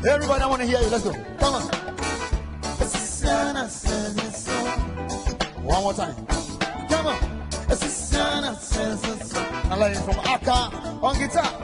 Everybody, I want to hear you. Let's go. Come on. One more time. Come on. I like it from Akan on guitar.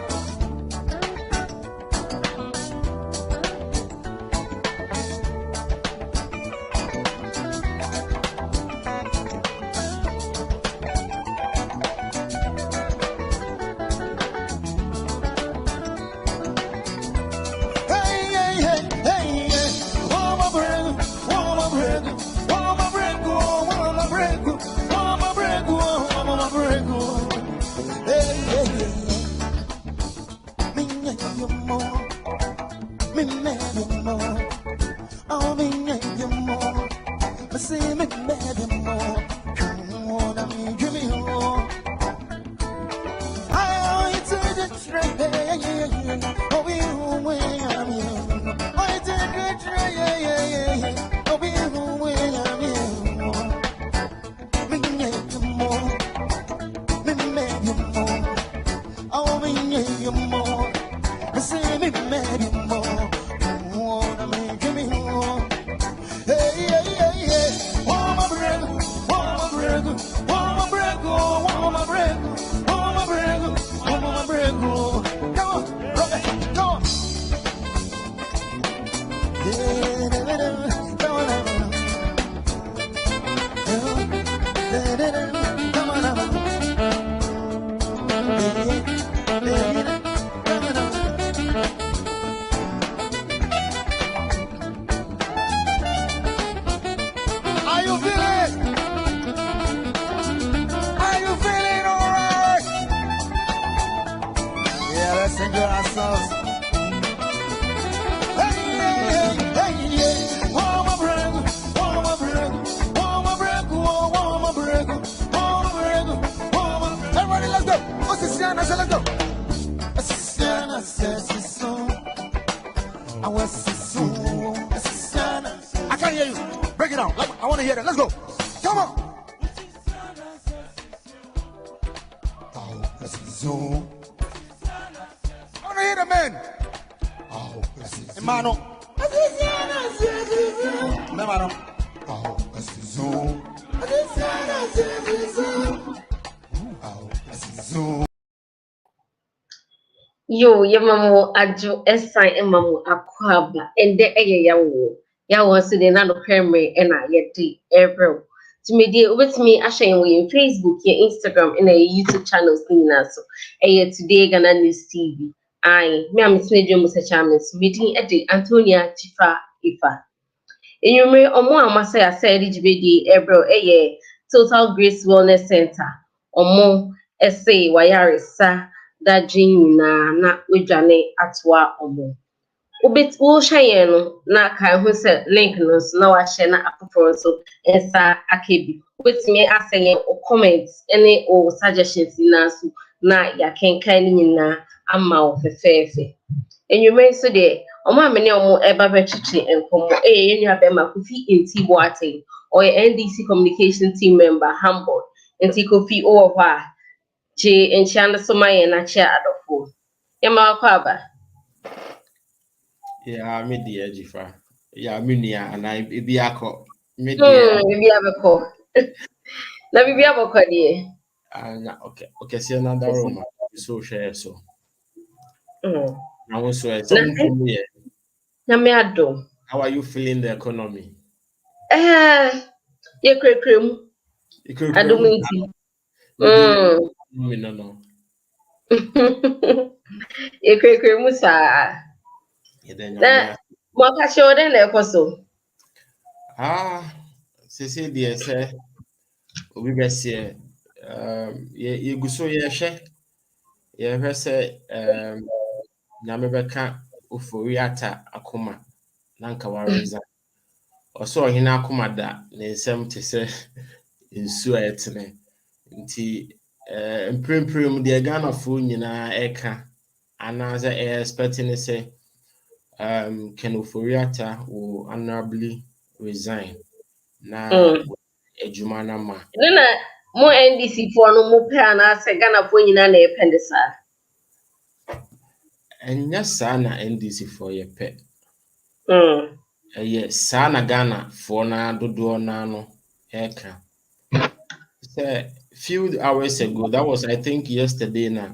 I can't hear you. Break it down. I want to hear that. Let's go. Come on. I want to hear the man. Hermano. Hermano. Yo, yamamu ajo esan emamu akwaba ende eye yawo so de na no Mmre na yedi every timedi obetimi ahyen we Facebook, your Instagram and YouTube channels na so Today Ghana News TV. Me am Tinedwe Musa Chairman's meeting Antonia Chifa Ifa. Mmre omo amasa ya say digibedi every Total Grace Wellness Center omo essay wayaresa dajin na wejane atwa omo ubit wo hye no na kai ho se link no so na wa hye na afoforo so ensa akebi wetime aseye o comments any o suggestions na so na ya kenkan nyina ama wo fefefe enyume so de omo amene omo eba betwetwe enkomo yenua be ma Kofi enti boate or NDC communication team member Hamburg enti Kofi over che enchanda somaye na che adofo yema kwaba Yeah, me dear Jifa. Yeah, me near and I be ako. Me dear. bibi abeko na bibi abeko de Okay, see another room. So share so. mm I want to na some from here. na me adom How are you feeling the economy? ye krekrem You could adom nti maybe no. ye krekrem sa Yeah, then na mo ka che o den na ekoso say dear say we be say you go so yeah say nyame beka oforiata akoma na nka wareza oso ohina akoma da na nsem te se nsu a etene nti mprempren de Ghana fo nyina eka anaza expecting say Ken Oforiata will honorably resign na ejuma na ma na mo NDC for no mo pe ana se Ghana fo nyina na epende sa enya saa na NDC for ye pe mm saa na Ghana for na dodo na no eka say few hours ago, that was I think yesterday now,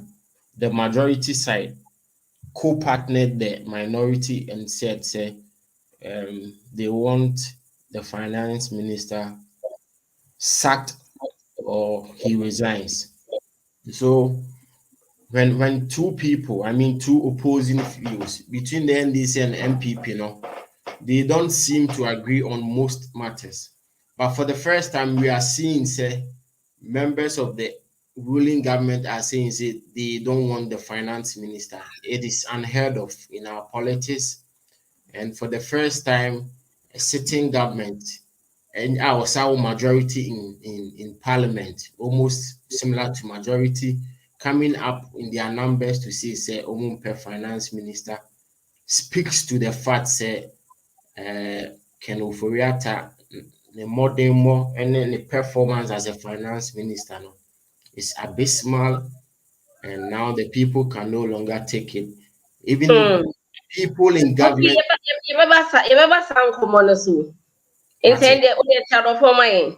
the majority side co-partnered the minority and said say they want the finance minister sacked or he resigns. So when two people, I mean two opposing views between the NDC and NPP, they don't seem to agree on most matters. But for the first time, we are seeing say members of the ruling government are saying say they don't want the finance minister. It is unheard of in our politics. And for the first time, a sitting government and our majority in parliament, almost similar to majority, coming up in their numbers to say Omumpe finance minister speaks to the fact say Ken Oforiata the modern more and then the performance as a finance minister is abysmal, and now the people can no longer take it. Even people in government. ye baba sa nkomo no so intende o de chado for my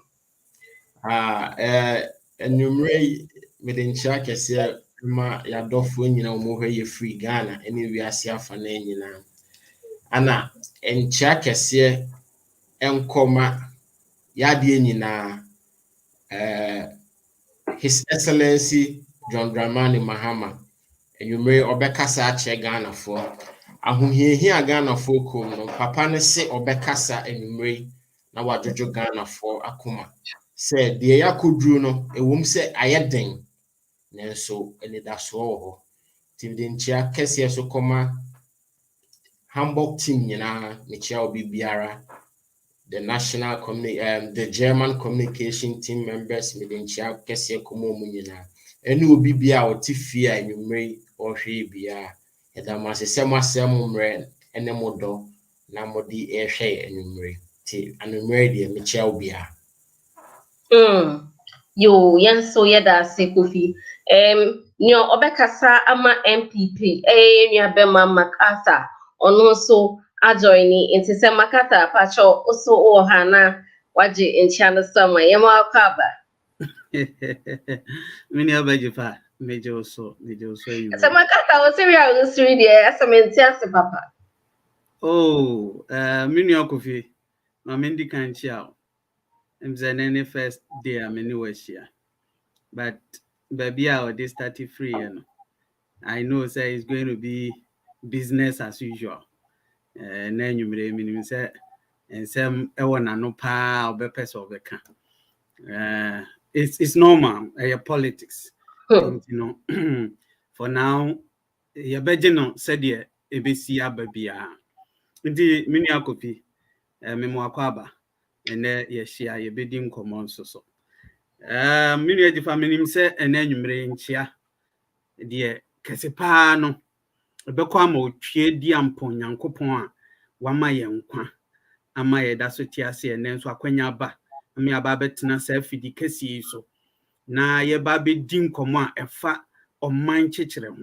Mmre mede nkyia kɛseɛ ma yɛadɔfoɔ nyina wɔn hɔ yɛ free Ghana ne wiase afa na nyinaa ana nkyia kɛseɛ nkɔma yadeɛ nyinaa His Excellency John Dramani Mahama Mmre ɔbɛkasa akyerɛ Ghanafoɔ ahohiahia Ghanafoɔ kom no papa no se ɔbɛkasa Mmre na wadwodwo Ghanafoɔ akoma sɛ deɛ yakɔduru no ɛwom sɛ ayɛ den nanso anidasoɔ wɔ hɔ nti de nkyia kɛseɛ so kɔma Hamburg team nyinaa mekyia obi biara the national the German communication team members mede nkyia kɛseɛ kɔma ɔmo nyinaa ɛne obi bia a ɔte fie a Mmre ɔhwɛ biara ɛda mo ase sɛ mo asɛm Mmre ɛne mo dɔ na mode ɛhwɛ Mmre nti Mmre deɛ mekyia obiara yo yanso yeda se Kofi nyo obekasa ama NPP nyo bema Makata ono so ajoini inti se Makata pacho oso o hana waje enchana sama yema akaba mini abaje fa meje oso you se Makata o seria usri de asamenti ase papa oh mini Kofi ma mendi kan chia mzenene first day ameni washia but baby our day started free I know say it's going to be business as usual na nyumre minim say ensem ewo nano pa obepese obeka it's normal politics you know for now your beje no said ye ebesi ababia ndi mini Kofi memo akwaba ene ye share ye bedi nkomo nso so mini edi family se ene nwumre nchia de kese pa no ebekọ ama otwie di ampon Nyankopon a wama ye nkwa ama ye da so ti ase ene nso akwanya ba me aba betena sa afidi kesi so na ye ba be di nkomo a efa oman kyekere ho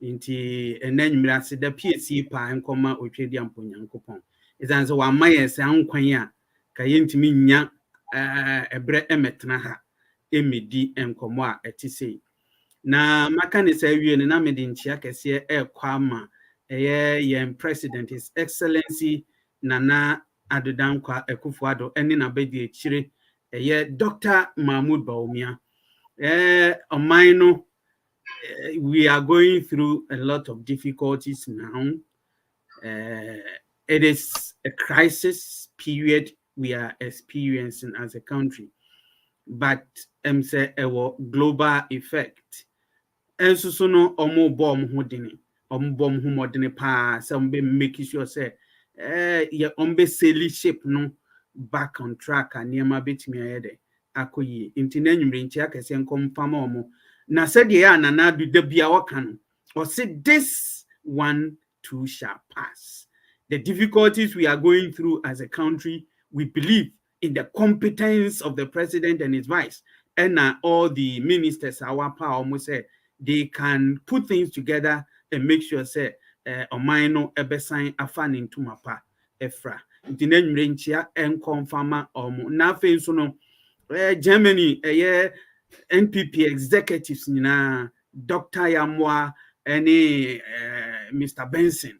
nti enanyimira ase da PSC pa nkoma otwe di ampon Nyankopon izanze wama ye sa nkwan a ka ye ntimi nya ebre emetena ha emedi nkomo a etise na maka ne sa wie ne na mede nchia kese kwama yen president his excellency Nana Adodankwa Akufo-Addo ene na bedi chire Dr. Mahmoud Bawumia omaino we are going through a lot of difficulties now. It is a crisis period we are experiencing as a country, but say a global effect. And so no omo bomb hodini ombom humodini pa some be make sure say ye ombe seli shape no back on track and niema betimi ayede akoyi intina nwumre nchi akese nkom fama omo na said ye anana do da bia waka no or say this one too shall pass. The difficulties we are going through as a country, we believe in the competence of the president and his vice and all the ministers our power almost say they can put things together and make sure say omaino ebesan afan into mapa efra dinenwre nchia enkonfama na fe so no Germany NPP executives nyina Dr. Yamwa any Mr. Benson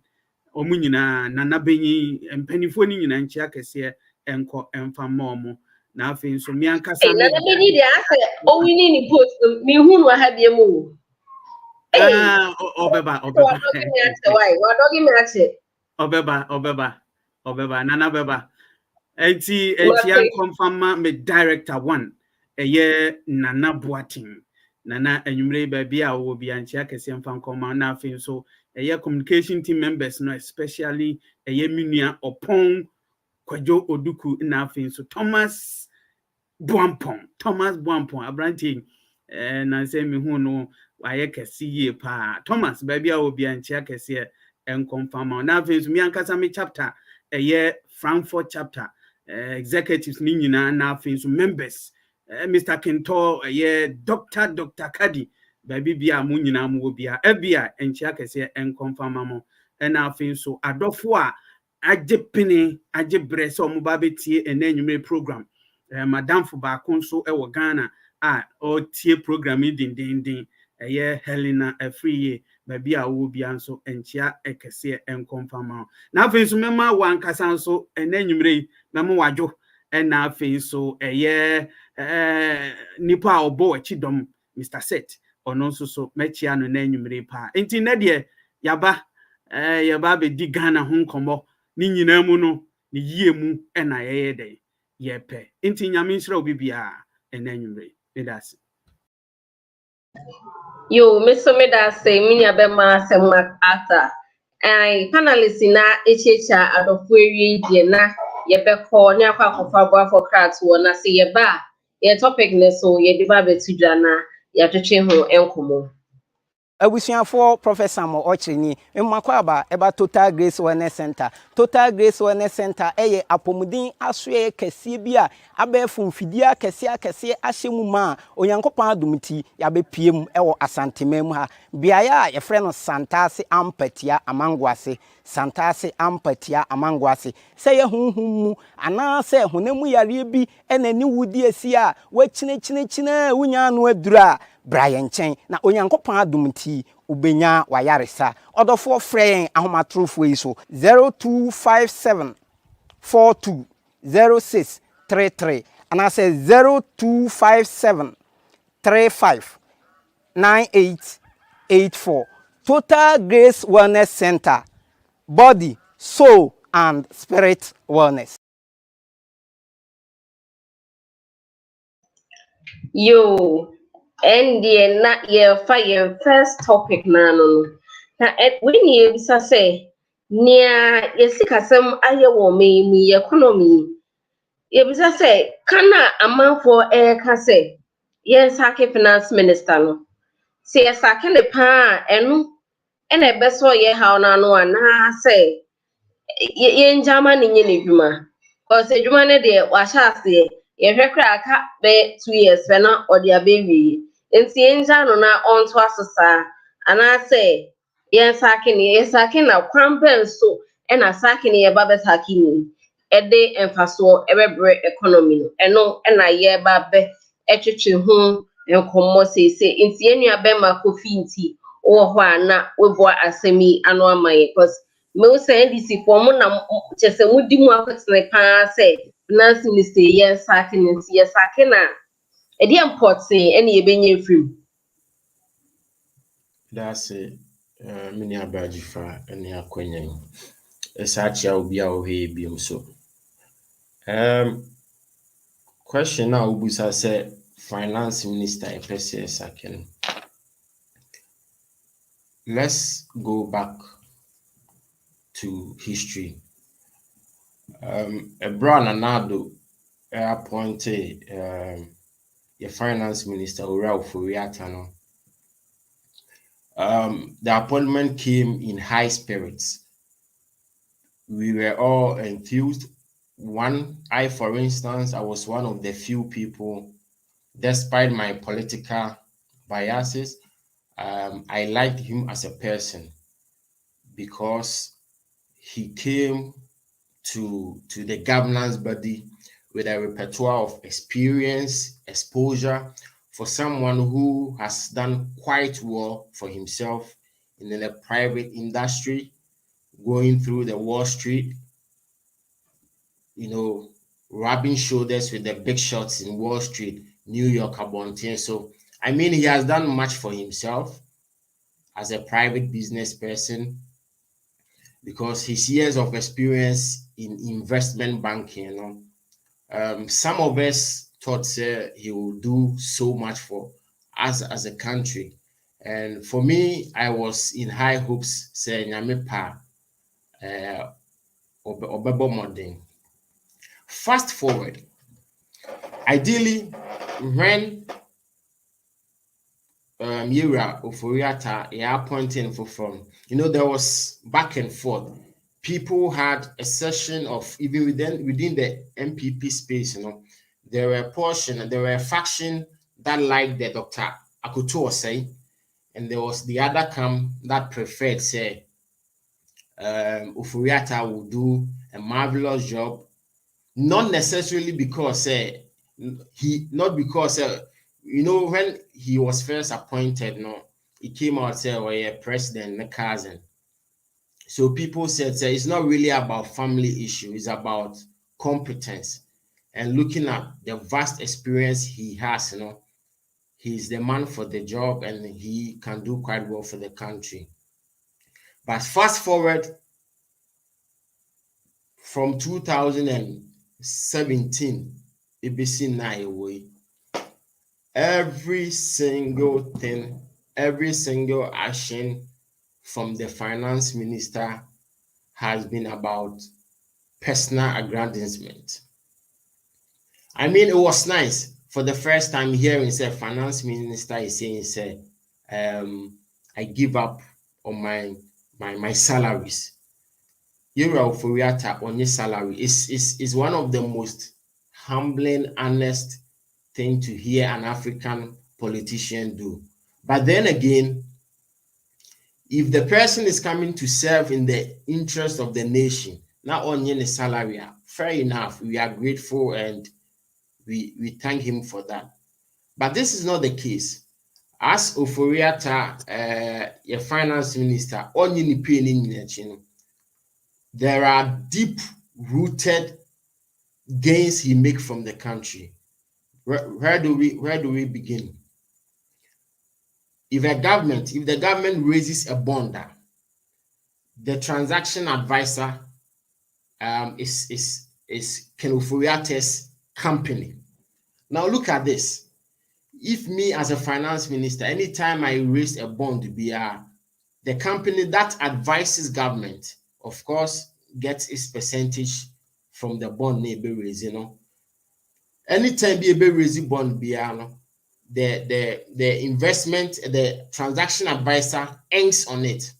omunyina Nana Benyi mpanifo ni nyina nchia kese enko emfama omo na fe so mi ankasa Nana Benyi de ase o wini ni post mi hunu ha bia mu Obeba Nana Beba enti confirm me director one Nana Boating Nana enumere baby a wo bia nchia kese mfa nkoma na afin so communication team members no especially minua opon Kwajo Oduku na afin so Thomas Buampon abranti na say me hu no waye kese ye pa Thomas baby a wo bia nchia kese confirm na afin so mi ankasa me chapter Frankfurt chapter executives ni nyina na afin so members Mr. Kinto Dr. Kadi baby bia mu nyina mu bia ebia enchia kese confirm mo na afin so adofo a agepene agebre so mo ba betie enanyume program madam fo ba konso e wo Ghana a o tie program din Helena Afriye baby a wo bia nso enchia ekese confirm na afin so mema wan kasa nso enanyumre mema wadwo na afin so nipa obo chidom Mr. Set ono nso so mechia no na enwumre pa enti na de yaba be di Ghana ho nkomo ni nyina mu no ni yie mu na de yepe enti nyame nsira obi bia na enwumre that's yo meso me da say minya be ma semak ata ai panelist na echecha adofo ewie die na yebekọ nya kwa kofa gwa for crat wo na se yeba ye topic ne so ye di ba betudwa na ya twetwe ho enkomo abusuafo Professor Mo Ocheni mmakwaba eba Total Grace Wellness Center. Total Grace Wellness Center eye apomudin asoe kese bi a abefu mfidia kese ahyemu ma onyankopon adumti ya bepiem ewo asantemam ha biaya ye frɛ no Santase Ampatia Amangwase Santase Ampatia Amangwase sɛ ye hunhum ana sɛ honam yare bi enani wudi esi a wachine wunya no adura Brian Chen na onyankopon adumti ubenya wayaresa odofo frɛ ahomatrofo yi so 0257 420633 and I say 0257 359884 Total Grace Wellness Center, body, soul and spirit wellness. Yo, and the na ye fire first topic na no. Na when ye bisa say near ye sikasem aye wo me economy. Ye bisa say kana amanfo ka say yes hake finance minister no. See, yes, I can the pa and a best way how now no one say yen German in Yenijuma. Cause a German de was say, ye crack be 2 years when not or their baby. And see, in Jano na on to us, and I say, yes, I can a crampen so, and a sacking ye babes hakini. A day and fast war every economy, and no, and I year babe, etching home, and come say, in Siena Bema Cofinti, or Juana, we bought a semi annual my because. Most NDC for Mona just a woody market like pa say, Nancy Mr. Yes, I can see yes, I can. A dear pot say any benny free. That's it. Mini abajifa any akwenye. Esachi ubi away bium so. Question now ubusa say finance minister EPC second. Let's go back to history. Brown Anado appointed the finance minister Ura Furiatano. The appointment came in high spirits. We were all enthused. I, for instance, I was one of the few people, despite my political biases, I liked him as a person because he came to the governance body with a repertoire of experience, exposure for someone who has done quite well for himself in the private industry, going through the Wall Street, rubbing shoulders with the big shots in Wall Street, New York, Abontier. So, I mean, he has done much for himself as a private business person because his years of experience in investment banking, some of us thought he will do so much for us as a country. And for me, I was in high hopes, say, Nyamepa, Obebo Modern. Fast forward, ideally, when Yura Oforiata appointing for from, there was back and forth. People had a session of even within the NPP space, there were a faction that liked the Dr. Akuto was saying, and there was the other camp that preferred, say, Oforiata will do a marvelous job, not necessarily because when he was first appointed, he came out say, "Oh yeah, President Nekazen." So people said, it's not really about family issue; it's about competence. And looking at the vast experience he has, he's the man for the job, and he can do quite well for the country. But fast forward from 2017, ABC Naiwe. Every single thing, every single action from the finance minister has been about personal aggrandizement. I mean, it was nice for the first time hearing say finance minister is saying, I give up on my salaries. Yura Furiata on your salary is one of the most humbling, honest thing to hear an African politician do. But then again, if the person is coming to serve in the interest of the nation, not only the salary, fair enough, we are grateful and we thank him for that. But this is not the case. As Oforiata, your finance minister, there are deep-rooted gains he makes from the country. Where do we begin? If the government raises a bond, the transaction advisor is Ken Oforiate's company. Now look at this. If me as a finance minister, anytime I raise a bond, the company that advises government, of course, gets its percentage from the bond neighbor raise, Anytime be raise bond, the investment, the transaction advisor ends on it.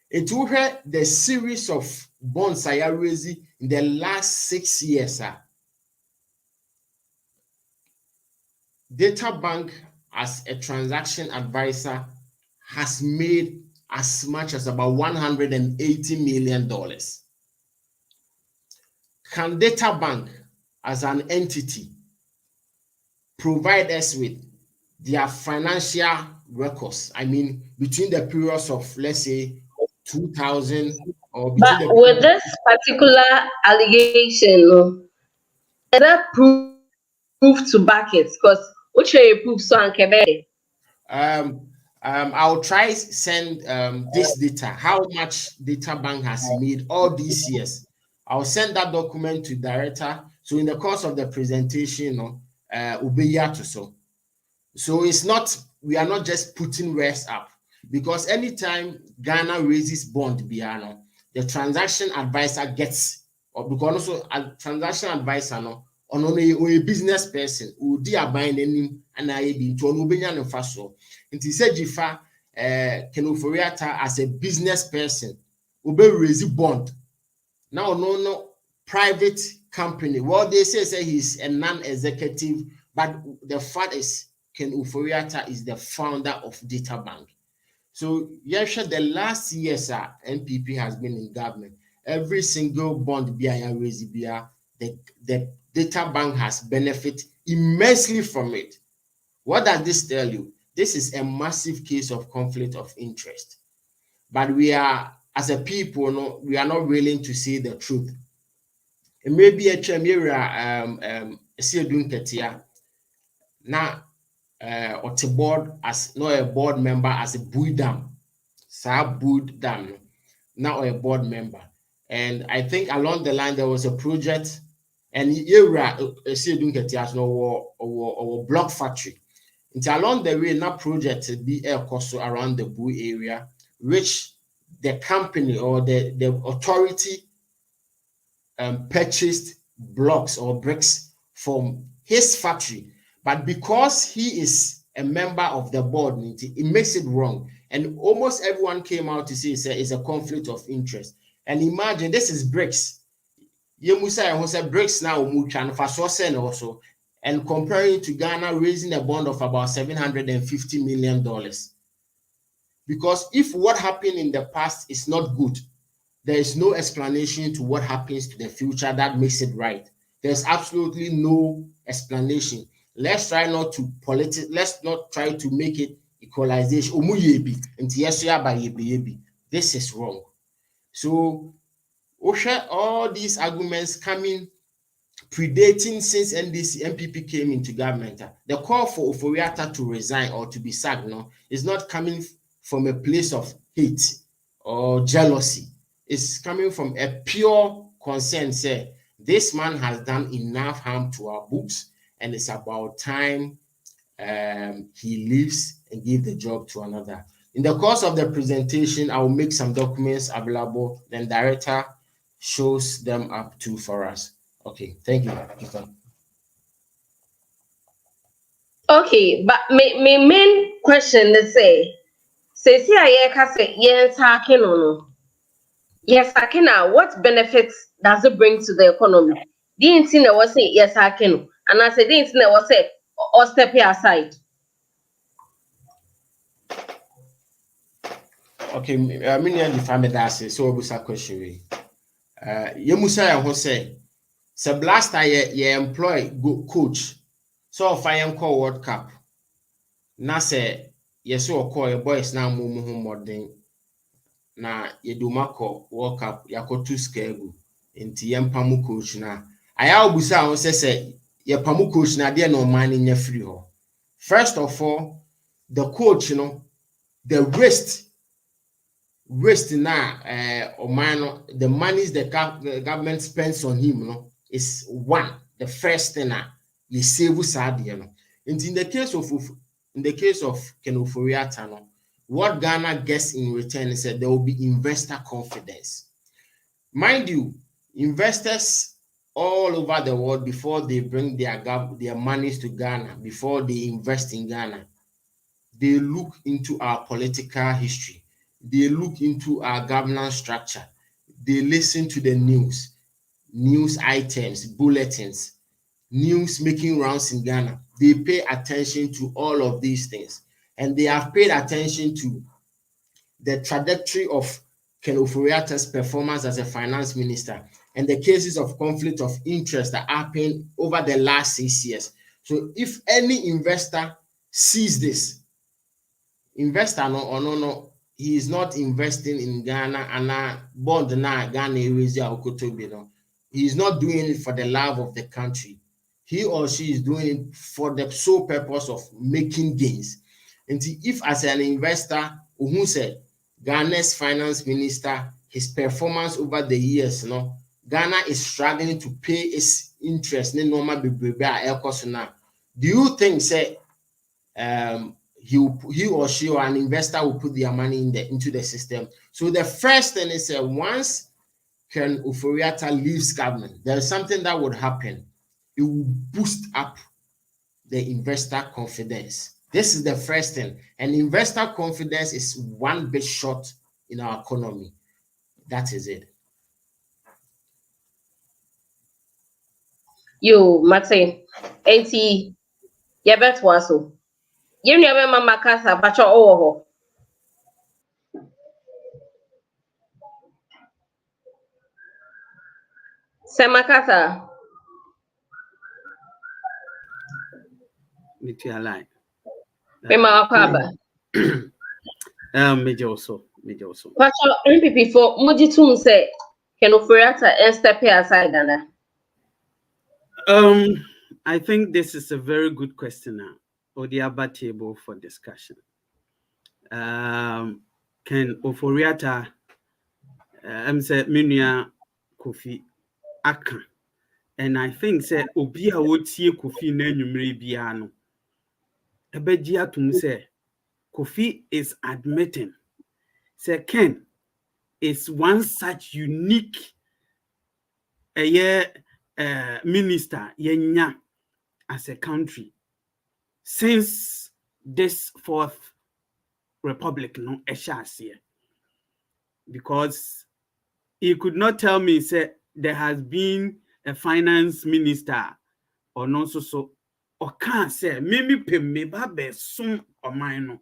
It will have the series of bonds I raised in the last 6 years. Data Bank as a transaction advisor has made as much as about $180 million. Can Data Bank as an entity provide us with their financial records? I mean, between the periods of, let's say, 2000 or between But the with this particular allegation, is that proof to back it? Because which way proof so and I'll try send this data, how much Data Bank has made all these years. I'll send that document to director. So in the course of the presentation, so it's not, we are not just putting words up, because anytime Ghana raises bond, the transaction advisor gets, or because also a transaction advisor or a business person who are buying any and I be to an faso. It is said Jifa Kenoforiata as a business person ube raise bond. Now no private company. Well, they say he's a non-executive, but the fact is Ken Uforiata is the founder of Data Bank. So yes, the last years NPP has been in government. Every single bond the Data Bank has benefited immensely from it. What does this tell you? This is a massive case of conflict of interest. But we are, as a people, we are not willing to see the truth. It may be a chamera now or to board as no a board member as a Buddham. Buddham now a board member. And I think along the line there was a project and era or block factory. It's along the way now project to be a cost around the Boo area, which the company or the authority purchased blocks or bricks from his factory, but because he is a member of the board, it makes it wrong. And almost everyone came out to say it's a conflict of interest. And imagine this is bricks. Yemusa said bricks now also, and comparing to Ghana raising a bond of about $750 million. Because if what happened in the past is not good, there is no explanation to what happens to the future that makes it right. There's absolutely no explanation. Let's try not to let's not try to make it equalization. This is wrong. So all these arguments coming predating since NDC NPP came into government. The call for Oforiatta to resign or to be sacked is not coming from a place of hate or jealousy. It's coming from a pure concern. Say this man has done enough harm to our books, and it's about time he leaves and give the job to another. In the course of the presentation, I will make some documents available. Then director shows them up to for us. Okay, thank you. Okay, but my main question is say yes, what benefits does it bring to the economy? Didn't see was say yes, I can, and I said didn't know was say or step here aside. Okay, I mean the family that's so was a question. Yemusa who say last year you employ coach, so if I am call World Cup. Na say yes, or call your boys now more than na yedumako World Cup yakotu skegu inti yempamu coach na aya obusa won say yepamu coach na de no man nya free ho. First of all, the coach the waste na the monies the government spends on him is one, the first thing you save sad in the case of Ken Oforiatta, what Ghana gets in return is that there will be investor confidence. Mind you, investors all over the world before they bring their monies to Ghana, before they invest in Ghana. They look into our political history. They look into our governance structure. They listen to the news items, bulletins, news making rounds in Ghana. They pay attention to all of these things. And they have paid attention to the trajectory of Ken Ofori-Atta's performance as a finance minister and the cases of conflict of interest that happened over the last 6 years. So if any investor sees this, investor no, he is not investing in Ghana and bond na Ghana raise Okotobi no. He is not doing it for the love of the country. He or she is doing it for the sole purpose of making gains. And if as an investor who said Ghana's finance minister, his performance over the years, Ghana is struggling to pay its interest. Do you think say he or she or an investor will put their money into the system? So the first thing is once Ken Ofori-Atta leaves government, there is something that would happen. It will boost up the investor confidence. This is the first thing. And investor confidence is one big shot in our economy. That is it. You, Mate, enti, yabet waso. You never mama kasa, but your oh. Semakasa. Metia line. Mema Kwaba. Major also. But your NPP for Mujitum say, Ken Ofori-Atta and step aside, Dana. I think this is a very good question now, or the other table for discussion. Ken Ofori-Atta, say Minia Kofi Akan, and I think say Obia would see Kofi Mmre biano. Ebedia to say Kofi is admitting say Ken is one such unique minister yenya as a country since this fourth republic no here, because he could not tell me say there has been a finance minister or no so or can't say maybe me babe sum or mine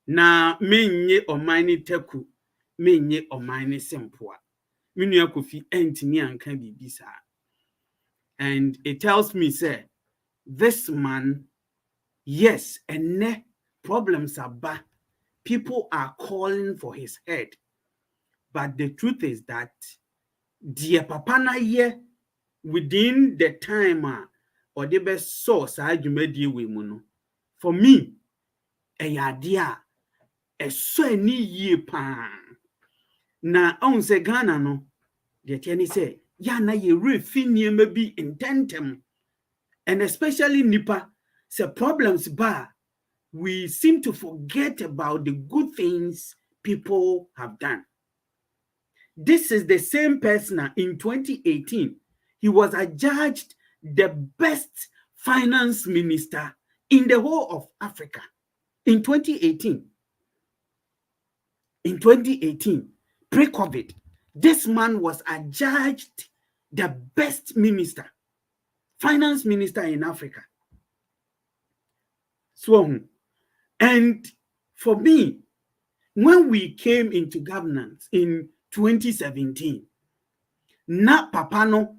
na menye or mine teku menye or mine simple Minya Kofi entini anka bibisa. And it tells me, say, this man, yes, and ne problems are bad. People are calling for his head. But the truth is that dear papa na ye within the time or the best source I deal with muno. For me, a yadia a so ni ye pan. Na on se Ghana no, the tiani say, yana ye refinie maybe intentem. And especially nipa, say problems bar, we seem to forget about the good things people have done. This is the same person in 2018. He was adjudged the best finance minister in the whole of Africa in 2018. In 2018, pre-COVID, this man was adjudged the best minister, finance minister in Africa. So, and for me, when we came into governance in 2017, na papa no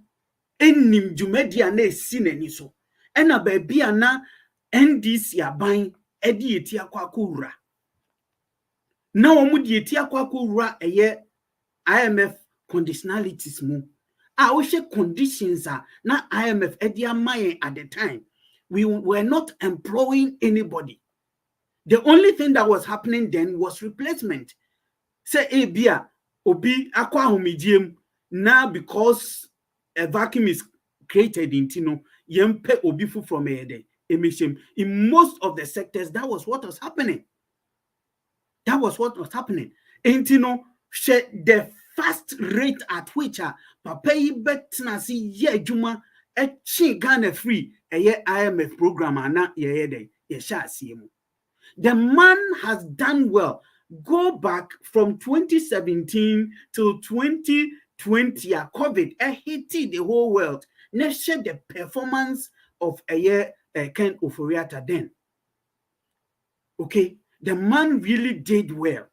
enim jumedia na esi nani so ena baby na NDC aban edi eti akwa na omu di eti akwa eye IMF conditionalities mu a wo conditions na IMF edi amaye at the time. We were not employing anybody. The only thing that was happening then was replacement. Say bia obi akwa homidiem now because a vacuum is created in Tino yempe obi fu from emission. In most of the sectors, that was what was happening. That was what was happening. In Tino, share the fast rate at which papa yi betna si ye adwuma echi Ghana free eye IMF program ana ye dey ye sha asiemu. The man has done well. Go back from 2017 till 2020, COVID hit the whole world. Let's share the performance of a year Ken Oforiatta then. Okay, the man really did well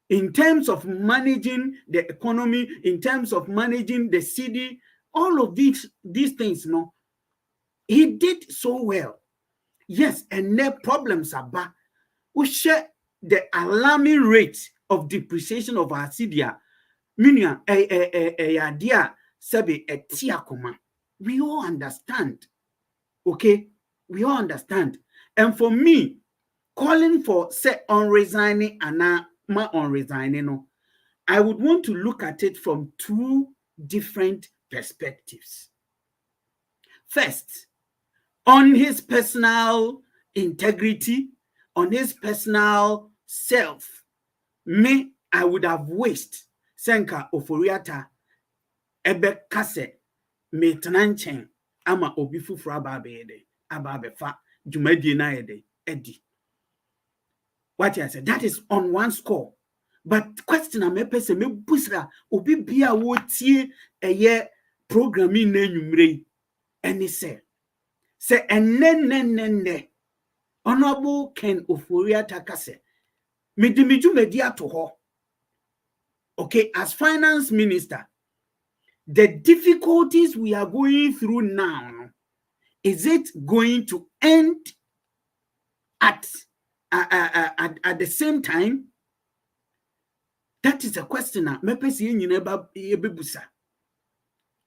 in terms of managing the economy, in terms of managing the city, all of these things, no, he did so well. Yes, and their problems are bad. We share the alarming rate of depreciation of our cedi. Meaning, we all understand. Okay, we all understand. And for me, calling for say on resigning and ma on resigning, no, I would want to look at it from two different perspectives. First, on his personal integrity, on his personal self, me, I would have wished Senka Oforiatta ebe kase me tenanchen ama obi fufura ababe fa jumadi na yede edi. What I said, that is on one score. But question a me pese me busra obi bia wo tie eye programming na Mmre eni say enne Honorable Ken Oforiatta kase medimiju ato ho. Okay, as finance minister, the difficulties we are going through now, is it going to end at the same time? That is a question.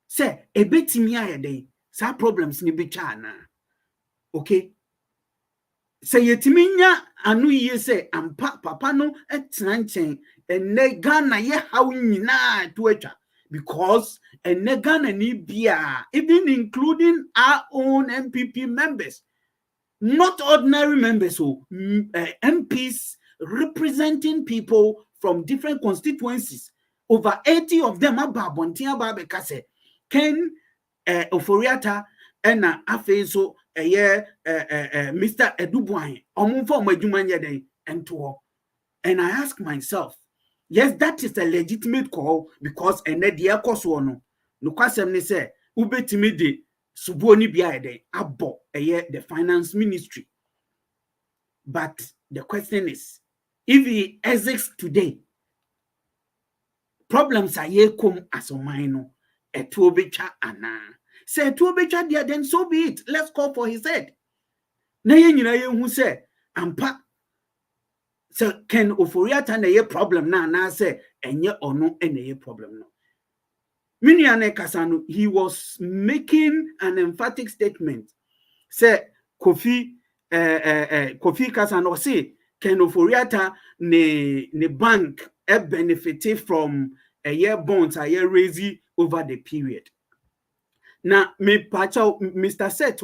Say, a bit me sa problems ni bichana. Okay. Say yetiminya anu ye say ampa papa no etnanchen ene Ghana ye how nyina to because ene Ghana ni bia, even including our own NPP members, not ordinary members, so MPs representing people from different constituencies. Over 80 of them are Babontia Babekase, Ken Oforiatta, and Afeso. Mr. Edubuan, and I ask myself, yes, that is a legitimate call because dear Kosono, no question say, Ubetimide, Suboni Biade, Abo, the finance ministry. But the question is, if he exits today, problems are ye come as a minor, a tuobecha ana. Say to be there, then so be it. Let's call for his head. Na who say ampa so Ken Oforiatta na ye problem na say enye ono ene problem no. Miniane Kasano, he was making an emphatic statement. Say Kofi Kasano say Ken Oforiatta ne bank benefited from a year bonds a year raising over the period. Now, me pacha Mr. Set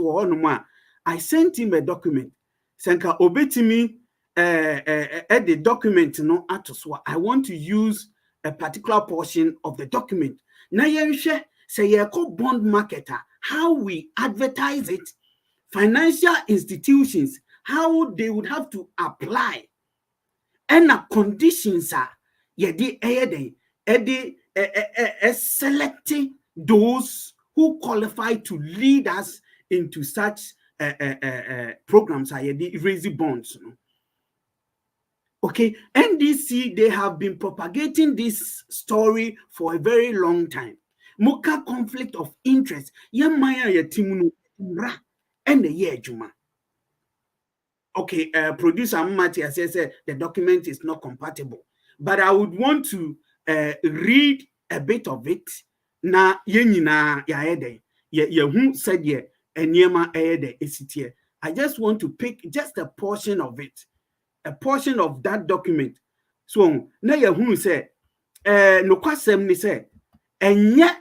I sent him a document. Senka obetimi the document no atoswa. I want to use a particular portion of the document. Na yenhwe say yeko bond marketer, how we advertise it, financial institutions, how they would have to apply, and the conditions are selecting those who qualify to lead us into such programs, raising bonds. Okay, NDC, they have been propagating this story for a very long time. Moka conflict of interest. Yamaya yatimunu Mmre and the year Juma. Okay, producer Mmre says the document is not compatible, but I would want to read a bit of it. Na yenina ya ede ye said ye enyema ede esitie. I just want to pick just a portion of it, a portion of that document. So na ye say no kwasem ni say enye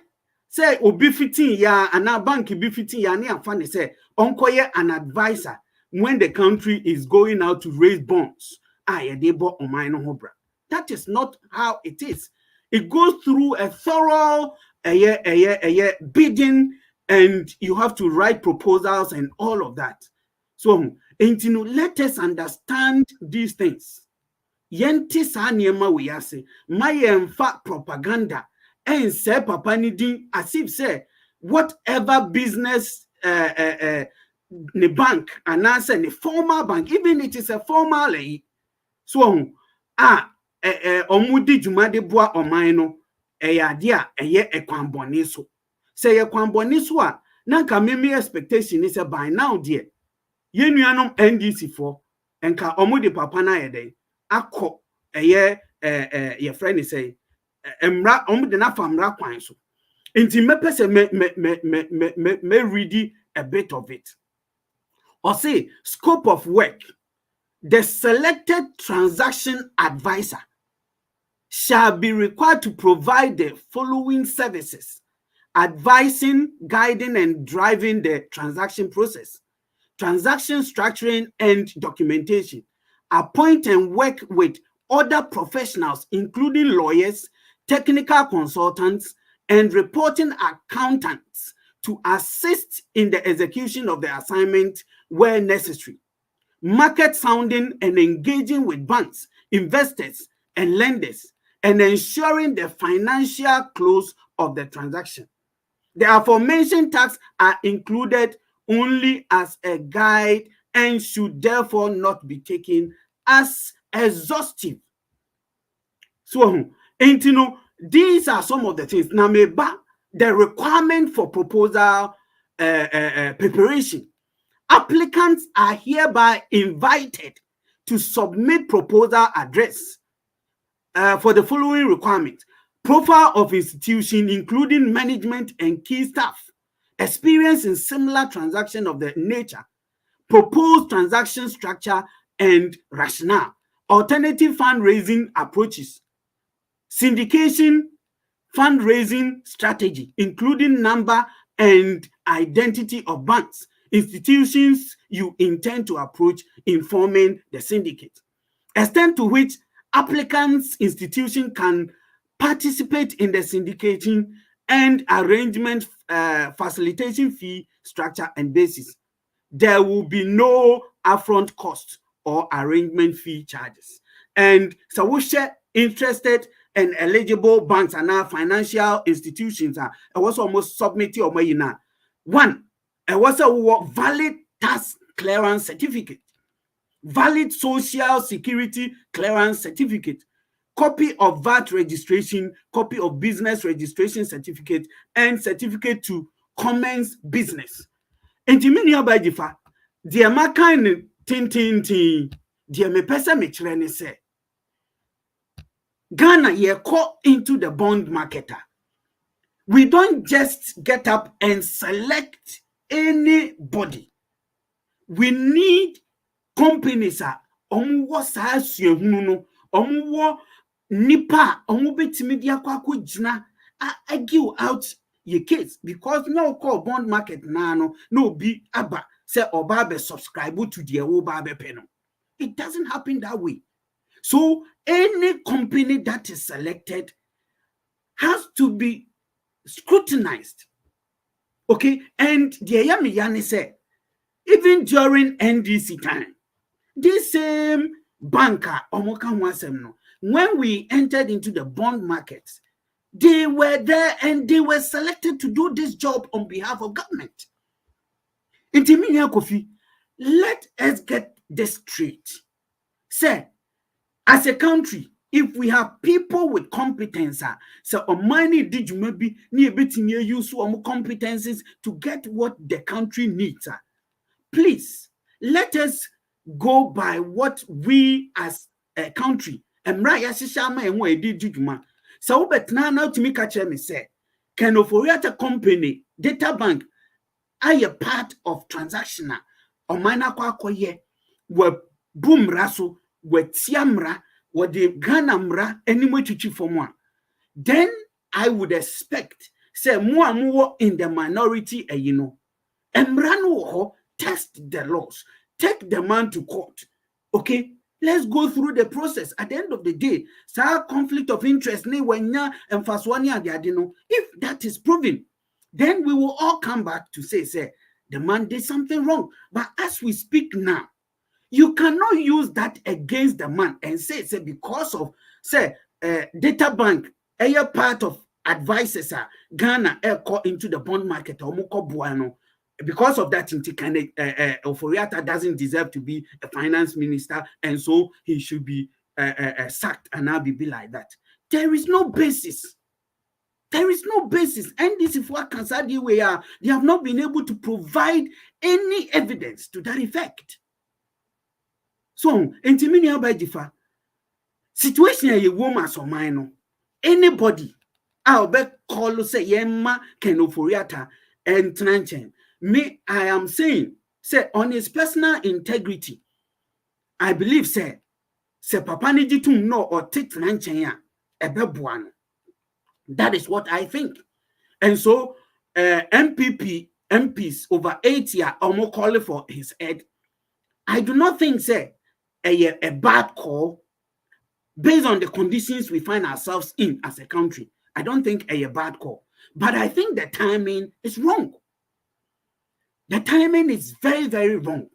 say obi 15 ya ana bank bi 15 ya ne afa ne say onkoye an advisor when the country is going out to raise bonds. Ye dey bo oman no ho bra. That is not how it is. It goes through a thorough bidding, and you have to write proposals and all of that. So, let us understand these things. Yenti sa niema we ase, ma yemfa propaganda, and say papa ni din as if say whatever business the bank and answer the formal bank, even it is a formal so omudi juma de boa oman no ade a eye ekwambone so say ekwambone so a na nka meme expectation is by now dear yenuanom NDC for enka omudi papa na yede akọ ye friend say emra omudi na famra kwan so enti mepese me read a bit of it. Or say scope of work. The selected transaction advisor shall be required to provide the following services: advising, guiding, and driving the transaction process, transaction structuring and documentation, appoint and work with other professionals, including lawyers, technical consultants, and reporting accountants to assist in the execution of the assignment where necessary. Market sounding and engaging with banks, investors, and lenders, and ensuring the financial close of the transaction. The aforementioned tasks are included only as a guide and should therefore not be taken as exhaustive. So, these are some of the things. Now, the requirement for proposal preparation. Applicants are hereby invited to submit proposal address for the following requirements: profile of institution, including management and key staff, experience in similar transaction of the nature, proposed transaction structure and rationale, alternative fundraising approaches, syndication fundraising strategy, including number and identity of banks, institutions you intend to approach in forming the syndicate, extent to which applicants' institution can participate in the syndicating and arrangement facilitation fee structure and basis. There will be no upfront cost or arrangement fee charges. And so we share interested and eligible banks and our financial institutions are also almost submitted or mayina. One, was a valid tax clearance certificate, valid social security clearance certificate, copy of VAT registration, copy of business registration certificate, and certificate to commence business. And to many by the fact, dear Makan tin, dear me pesa me chrene say Ghana ye call into the bond marketer. We don't just get up and select anybody. We need companies omwo saa suehunu no omwo nipa omo betimi dia kwako gina argue out your case, because no call bond market no be aba say oba be subscribe to the oba be pay no. It doesn't happen that way. So any company that is selected has to be scrutinized. Okay, and the Yami say, even during NDC time, this same banker, when we entered into the bond market, they were there and they were selected to do this job on behalf of government. Intiminia Kofi, let us get this straight. Say, as a country, if we have people with competence, so money did you maybe near bit near use some competences to get what the country needs. Please let us go by what we as a country Mmre yashishama and we did judgment. So but now to me catch me say can oforiate company data bank are a part of transactional or minor kwakoye we boom raso we tiamra what the Ghana Mmre anyway to for one. Then I would expect say more in the minority Mmre no test the laws, take the man to court. Okay, Let's go through the process. At the end of the day, conflict of interest, if that is proven, then we will all come back to say, the man did something wrong. But as we speak now, you cannot use that against the man and say because of, data bank, a part of advisors are Ghana into the bond market or Buano. Because of that, Oforiata doesn't deserve to be a finance minister, and so he should be sacked and now be like that. There is no basis. There is no basis. NDC for Akan they have not been able to provide any evidence to that effect. So, intimini abajifa situation a woman so mine. Anybody I'll be call say yemma Ken Oforiata and Tranchen. Me, I am saying, on his personal integrity, I believe, say Papa Nijitum no or take Tranchenya ebebuano. That is what I think. And so, MPs over 8 years almost calling for his head. I do not think, a bad call based on the conditions we find ourselves in as a country. I don't think a bad call. But I think the timing is wrong. The timing is very, very wrong.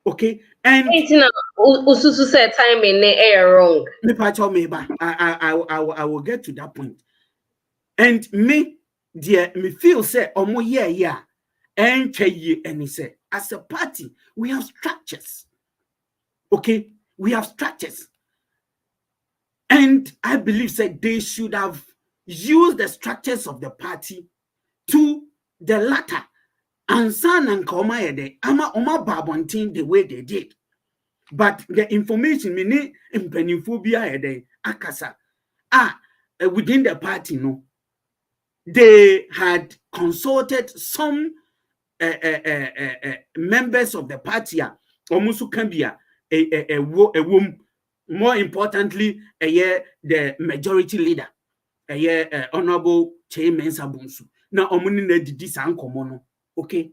Okay, and Ususu said timing wrong. I will get to that point. And me, dear, me feel say yeah, and he say as a party we have structures. Okay, we have structures, and I believe that they should have used the structures of the party to the latter. And son and Koma ama babontin the way they did. But the information mini impeniphobia akasa within the party, no, they had consulted some members of the party, almost can be a woman, more importantly, the majority leader, Honorable Chairman Sabunsu. Now, omuni ne didi sankomono. Okay.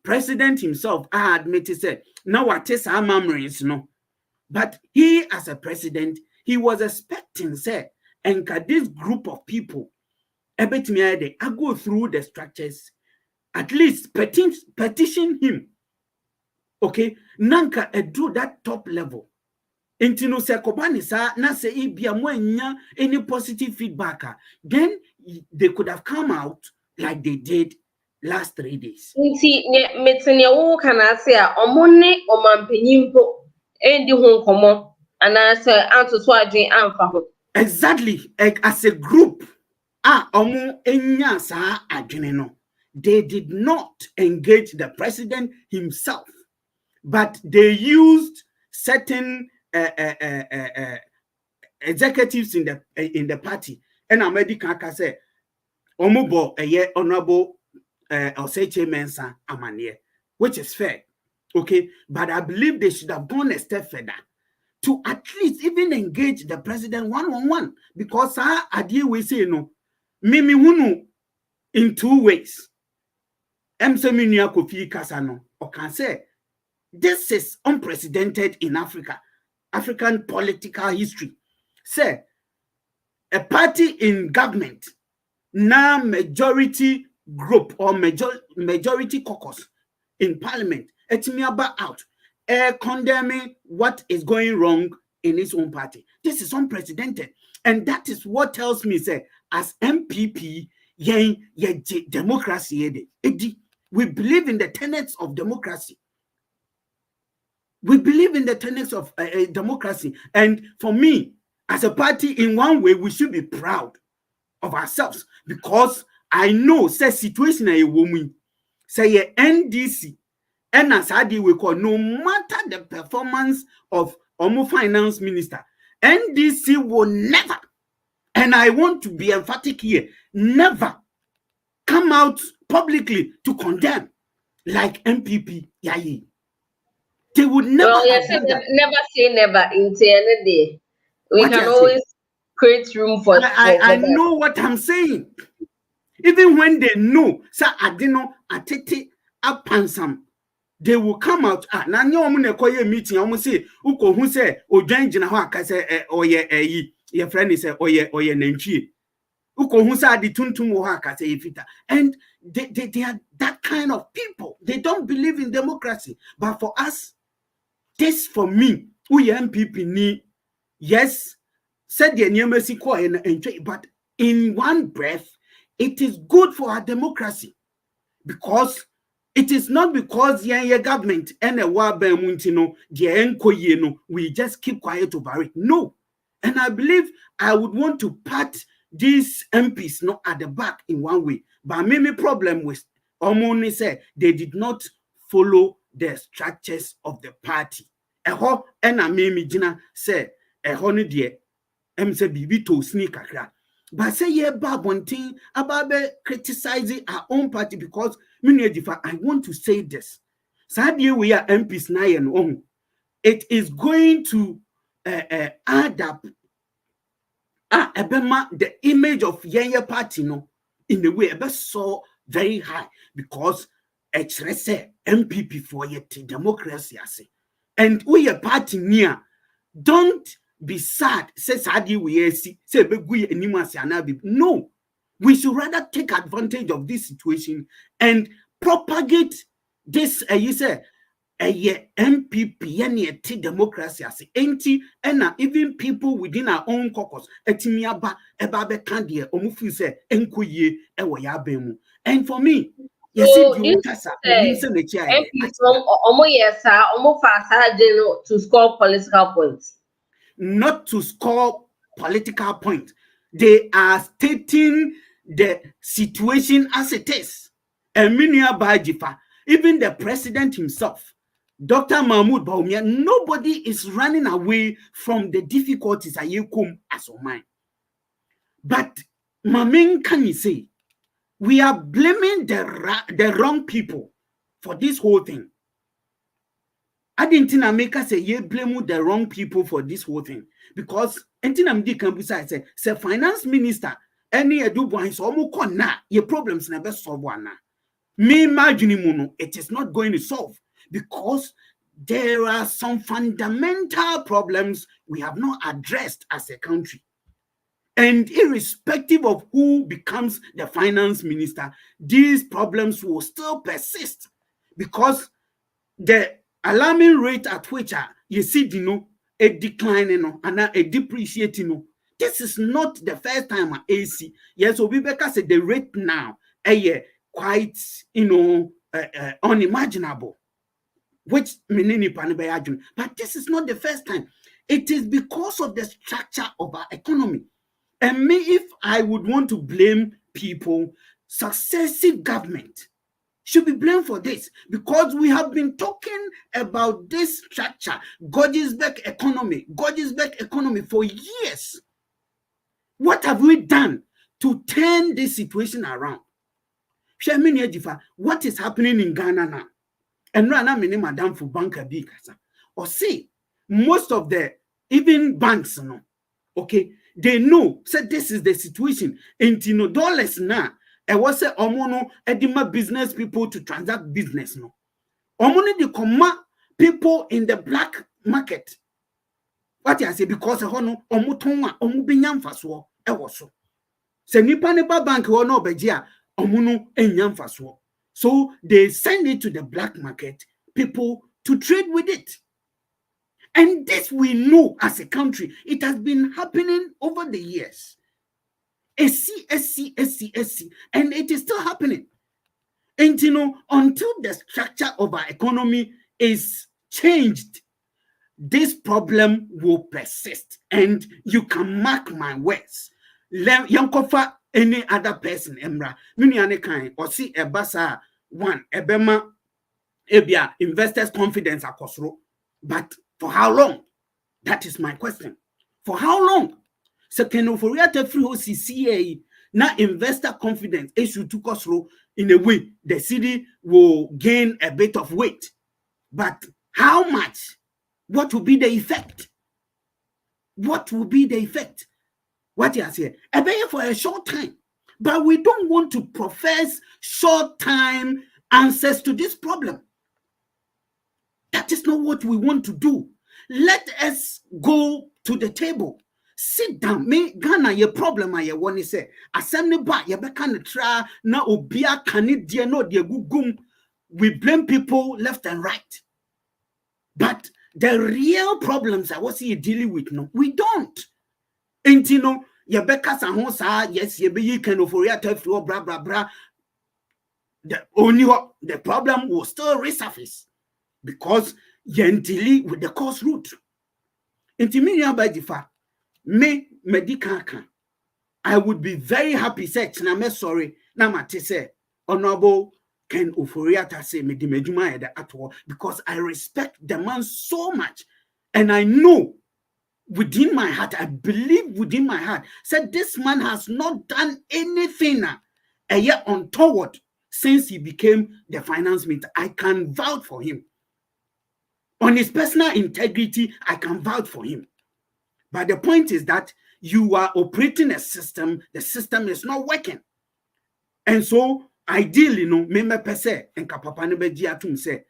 President himself admitted said now what is our memories no. But he as a president, he was expecting say and this group of people I go through the structures, at least petition him. Okay, nanka do that top level. Intino se kobani sa na se ibia mwenya any positive feedback, then they could have come out like they did last 3 days. Can I say omone omampanyimpo endi ho komo anase anto so adwen amfa ho. Exactly, as a group omo enya sa adwene no, they did not engage the president himself, but they used certain executives in the party. And America say omubo honorable Mensa Amanie, which is fair. Okay, but I believe they should have gone a step further to at least even engage the president one-on-one, because we say no mimi hunu in 2 ways. Mseminia Kofi Kasano or can say this is unprecedented in African political history. Say a party in government now majority group or majority caucus in parliament etimiaba out condemning what is going wrong in its own party. This is unprecedented, and that is what tells me say as MPP democracy we believe in the tenets of democracy. We believe in the tenets of democracy, and for me as a party, in one way we should be proud of ourselves, because I know say situation a woman say NDC and as we call no matter the performance of Omo finance minister, NDC will never, and I want to be emphatic here, never come out publicly to condemn like MPP Yayi. They would never. Well, yes, never say never in any day. We what can always create room for. I know what I'm saying. Even when they know, say I didn't atete upansam they will come out. Na nye omu na ekoye meeting, omu say, uko hu say, ojan jina ho aka say, oye your friend is oye nantwie. Uko hu say adi tuntum ho aka say efita. And they are that kind of people. They don't believe in democracy. But for us, this for me, we NPP ni, yes, said the NMC ko and but in one breath, it is good for our democracy because it is not because your government and a wabemuntino the we just keep quiet over it. No, and I believe I would want to pat these MPs not at the back in one way, but maybe problem with Omoni said they did not follow the structures of the party. Eho ena mimi jina say eho ni die say bibi to sneak akra. But say yeah bad one thing about criticizing our own party because I want to say this. Sadly, we are MPs now and on. It is going to add up the image of Yaya party no in a way so very high because it's MPP for yet democracy. And we are party near. Don't be sad. Say sadly we see say no. We should rather take advantage of this situation and propagate this you say MPP and democracy as anti and even people within our own caucus etimiaba ebabe kandie omufu say enkoye ewo ya bemu. And for me So yes MPs to score political points. Not to score political points. They are stating the situation as it is. Even the president himself, Dr. Mahmoud Baumia, nobody is running away from the difficulties as of mine. But Mamin can you say, we are blaming the wrong people for this whole thing. I didn't make us say ye blame the wrong people for this whole thing because say finance minister any edubuan so omo na your problems never solve one. Me imagine it is not going to solve because there are some fundamental problems we have not addressed as a country. And irrespective of who becomes the finance minister, these problems will still persist because the alarming rate at which you see a decline and a depreciating. This is not the first time AC. Yes, so we say the rate now quite unimaginable, which meaning but this is not the first time. It is because of the structure of our economy. And me, if I would want to blame people, successive government should be blamed for this because we have been talking about this structure, Gordonsburg economy for years. What have we done to turn this situation around? What is happening in Ghana now? And right now, Madam for banker big or see most of the even banks, okay, they know said this is the situation. And dollars now. I was say omono edima business people to transact business no. Omono the comma people in the black market. What I say because hono omutonwa omubinya mfaso e woso. Se nipa neba bank hono obejia omono enya mfaso. So they send it to the black market people to trade with it. And this we know as a country. It has been happening over the years. SC, and it is still happening. And until the structure of our economy is changed, this problem will persist. And you can mark my words. Yankofa any other person, Mmre, Miniane kind or see a basa one, ebema, ebia investors' confidence akosro. But for how long? That is my question. For how long? Second, for real free OCCA, now investor confidence issue to Kosro in a way the city will gain a bit of weight. But how much? What will be the effect? What will be the effect? What you say? I bet you for a short time. But we don't want to profess short time answers to this problem. That is not what we want to do. Let us go to the table. Sit down. Me Ghana ye problem I want to say. Assembly ba ye be kan try na obia kan die no de gugum. We blame people left and right. But the real problems I was here dealing with, no, we don't. And you know, ye be kasa ho sa, yes, ye be you can offer to blah blah blah. The problem will still resurface because you deal with the cause root. Intimidia by the fact, me medical can. I would be very happy. Say, I'm sorry. Now, I say, Honorable Ken Oforiata say me di medjuma at all because I respect the man so much, and I know within my heart, I believe within my heart, said this man has not done anything a year untoward since he became the finance minister. I can vouch for him. On his personal integrity, I can vouch for him. But the point is that you are operating a system, the system is not working. And so, ideally, no, me per se, and kapapa ne beji atum se,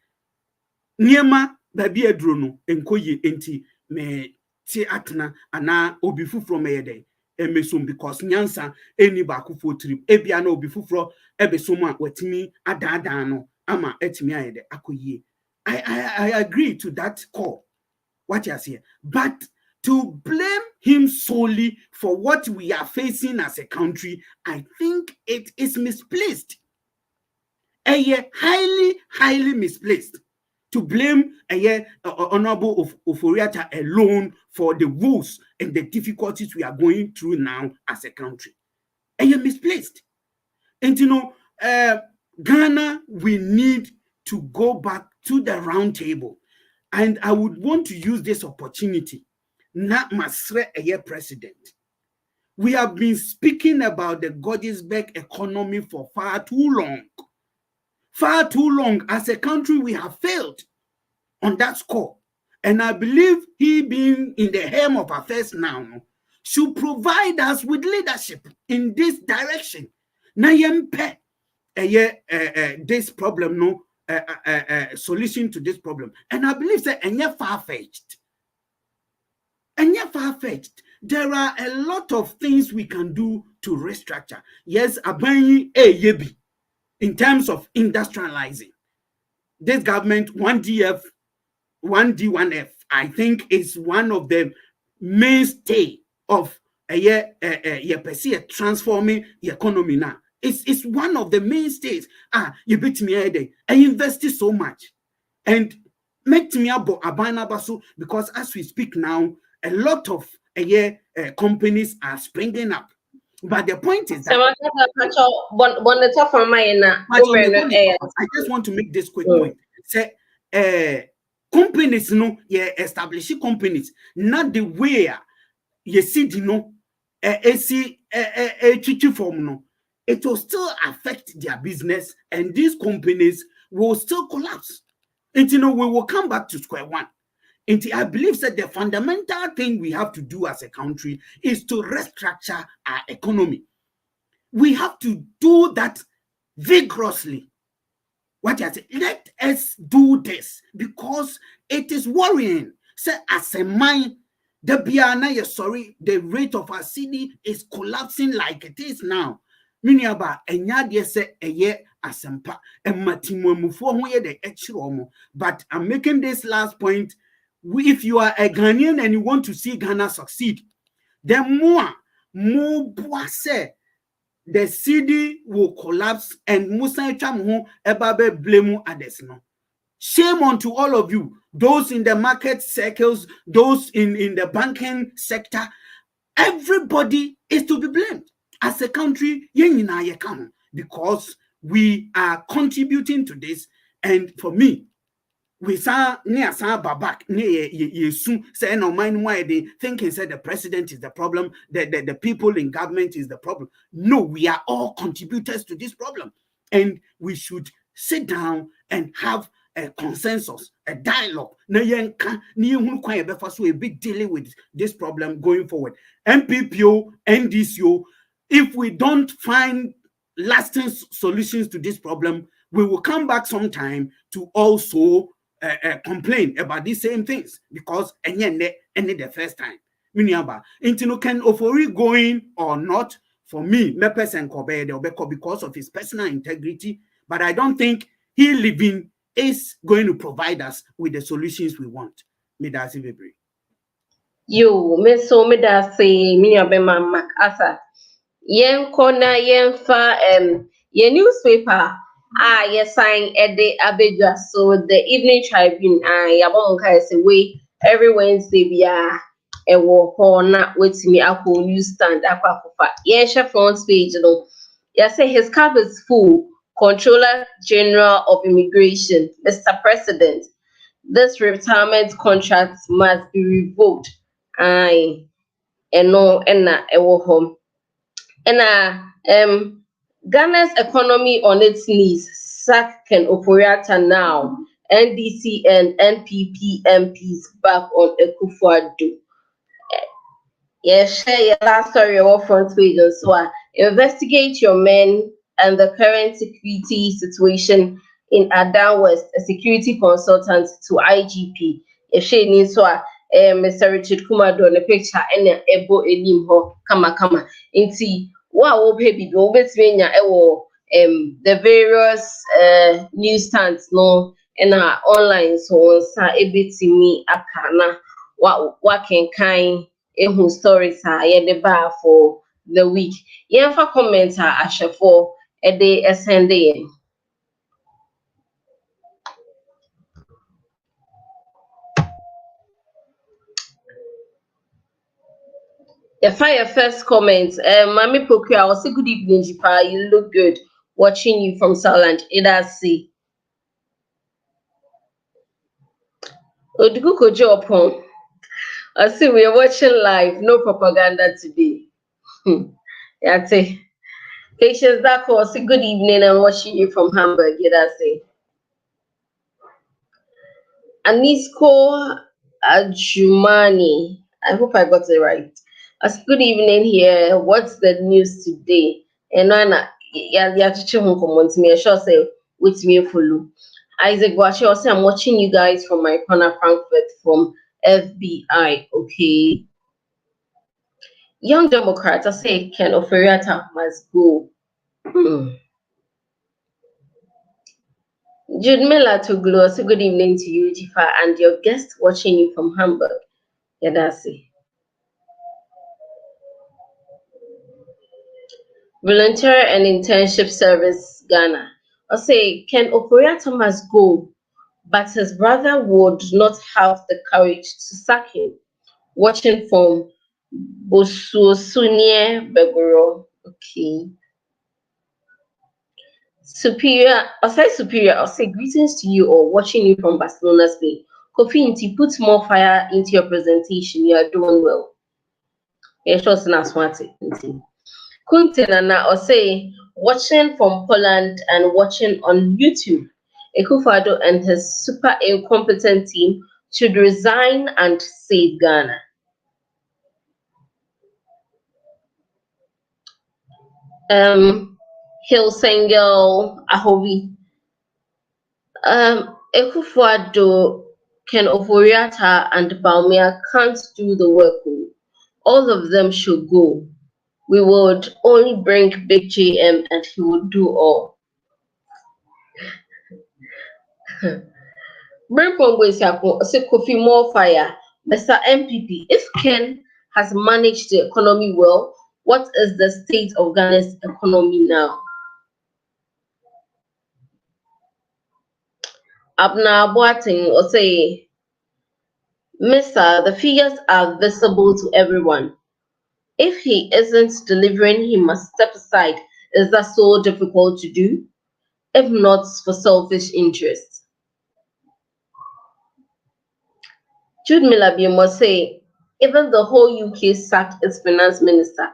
niema baby edrono, enkoye enti, me ti atna, ana obifu from ede, emesum because nyansa, eni baku for trip, ebiana obifu from ebesuma, wetimi, adadano, ama etimi ede, akoye. I agree to that call. What you say, but to blame him solely for what we are facing as a country, I think it is misplaced. Highly misplaced. To blame Honorable Oforiata alone for the woes and the difficulties we are going through now as a country. Misplaced. And you know, Ghana, we need to go back to the round table. And I would want to use this opportunity, not Mmre president. We have been speaking about the Gordonsburg economy for far too long. Far too long. As a country, we have failed on that score. And I believe he being in the helm of affairs now should provide us with leadership in this direction. Na yempe this problem, no solution to this problem. And I believe that and far-fetched. And far-fetched. There are a lot of things we can do to restructure. Yes, Aban yebi in terms of industrializing. This government, 1DF, 1D1F, I think is one of the mainstay of transforming the economy now. It's one of the mainstays. You beat me a day. I invested so much. And make me about Abanabaso because as we speak now, a lot of companies are springing up. But the point is that I just want to make this quick point. Say companies, establishing companies, not the way you see, it will still affect their business, and these companies will still collapse. And we will come back to square one. And I believe that the fundamental thing we have to do as a country is to restructure our economy. We have to do that vigorously. What I say, let us do this because it is worrying. Say, as a mind, the rate of our city is collapsing like it is now. Miniaba, enya say a year asempa, and but I'm making this last point. If you are a Ghanaian and you want to see Ghana succeed, then more say the city will collapse and Musa Chamu Ebabe blame others. Shame unto all of you, those in the market circles, those in the banking sector. Everybody is to be blamed. As a country, because we are contributing to this. And for me, we saw near Babak, near say no mind why they thinking said the president is the problem, the people in government is the problem. No, we are all contributors to this problem. And we should sit down and have a consensus, a dialogue. A big dealing with this problem going forward. NPP, NDC, if we don't find lasting solutions to this problem, we will come back sometime to also complain about these same things because any the first time. Miniaba, Intino can Ofori going or not for me, me person Kobe because of his personal integrity, but I don't think he living is going to provide us with the solutions we want. Me that's it. You, me so me da say me abema Mac Asa. Yen corner yen fa yen newspaper yes sign Ede Abedja so the Evening Tribune yabonka say way every Wednesday bia ewo ho na wetimi akọ newsstand akwakofa yen share front page no yes say his cup is full. Controller General of Immigration, Mr. President, this retirement contract must be revoked. Aye, and no, and na ewo home. And Ghana's economy on its knees. Sack Ken Oforiatta now. NDC and NPP MPs back on Ekufuado. Yes, share your last story of front page as well. Investigate your men and the current security situation in Adan West, a security consultant to IGP. If she needs to, Mr. Richard Kumado on the picture and ebo elim ho kama. Inti wa baby do between the various newsstands no and online so sa ebitimi akana wa kenkan ehu stories the bar for the week. Yenfa comment ashefo ede SND. The fire first comment. Mami Poku, I was say good evening, Jipa. You look good. Watching you from Southland. Idasi. Oduguko Jopon. I see we are watching live. No propaganda today. That's it. Patience Dako, say good evening and watching you from Hamburg. Idasi. Anisko Ajumani. I hope I got it right. Good evening here. What's the news today? And Nana, yeah, teaching home comment me. I sure say with me follow. Isaac Washi also I'm watching you guys from my corner Frankfurt from FBI. Okay. Young Democrats, I say Ken Oforiatta must go. Jude Miller to Glow. Say good evening to you, Jifa, and your guest watching you from Hamburg. Yeah, that's it. Volunteer and Internship Service Ghana. I say Ken Oforiatta must go, but his brother would not have the courage to sack him. Watching from Bosuosunie Begoro. Okay. Superior, I'll say greetings to you or watching you from Barcelona, Spain. Kofi Inti, put more fire into your presentation. You are doing well. Yeah, sure, smart. Kuntenana or say watching from Poland and watching on YouTube. Ekufado and his super incompetent team should resign and save Ghana. Hilsengel Ahovi. Ekufado, Ken Oforiatta and Baumia can't do the work. All of them should go. We would only bring Big JM and he would do all. Bring Kofi more fire. Mr. NPP, if Ken has managed the economy well, what is the state of Ghana's economy now? Abna Boating or say, Mr. The figures are visible to everyone. If he isn't delivering, he must step aside. Is that so difficult to do? If not for selfish interests. Jude Miller must say, even the whole UK sacked its finance minister.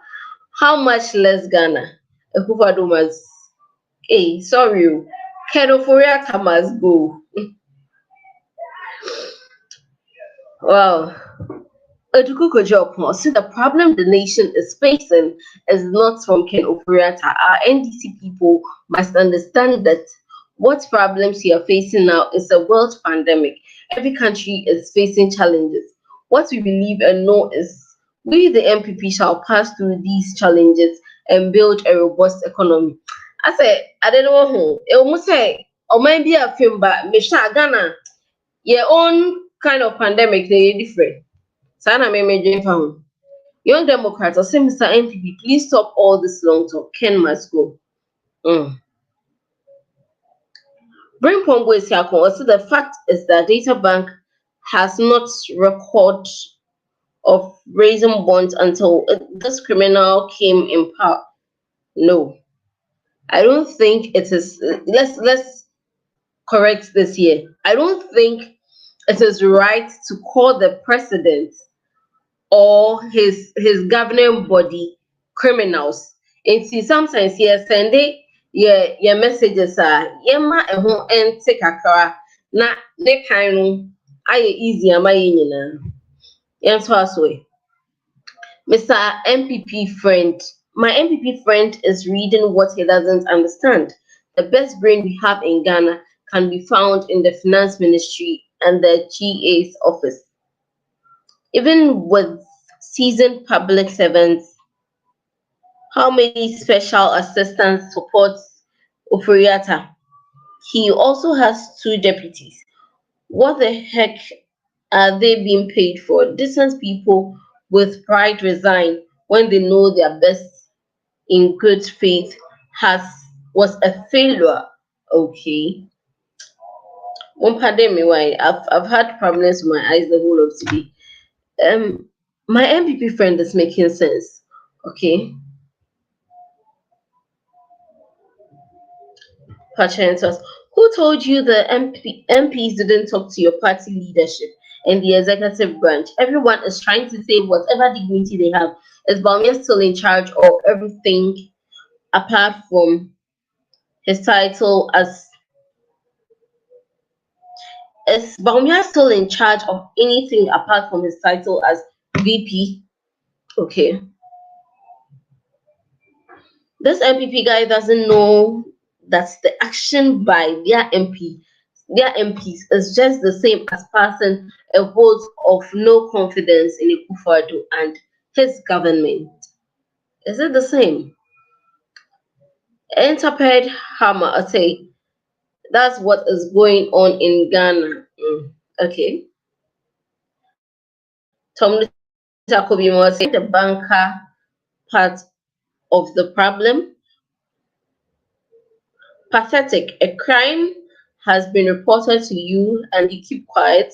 How much less Ghana? Ekufado must. Hey, sorry. Ken Oforiatta must go. Wow. See, the problem the nation is facing is not from Ken Oforiatta. Our NDC people must understand that What problems we are facing now is a world pandemic. Every country is facing challenges. What we believe and know is we, the MPP, shall pass through these challenges and build a robust economy. I said, I don't know who. It almost say, or maybe a film, but Misha Ghana, your own kind of pandemic, they are different. Sana me me found. Young Democrats or say, Mr. MPP, please stop all this long talk. Ken must go. Bring Pombo Isiakon also the fact is that Data Bank has not record of raising bonds until this criminal came in power. No, I don't think it is. Let's correct this here. I don't think it is right to call the president or his governing body criminals. And see, sometimes yes, and they your messages are yema eho ente kakra na they kind of aye easy am aye nyina. Yes, way. Mr. MPP friend, my MPP friend is reading what he doesn't understand. The best brain we have in Ghana can be found in the finance ministry and the GA's office. Even with seasoned public servants, how many special assistants supports Ofuriata? He also has two deputies. What the heck are they being paid for? Decent people with pride resign when they know their best in good faith was a failure. Okay. Pardon me, why I've had problems with my eyes the whole of today. My MPP friend is making sense. Okay. Pachentos, who told you the MPs didn't talk to your party leadership and the executive branch? Everyone is trying to save whatever dignity they have. Is Bawumia still in charge of everything apart from his title as is Bawumia still in charge of anything apart from his title as VP? Okay. This MPP guy doesn't know that the action by their MPs is just the same as passing a vote of no confidence in Akufo-Addo and his government. Is it the same? Enterprise hammer, I say that's what is going on in Ghana. Okay. Tom Takobi was saying the banker part of the problem. Pathetic. A crime has been reported to you and you keep quiet.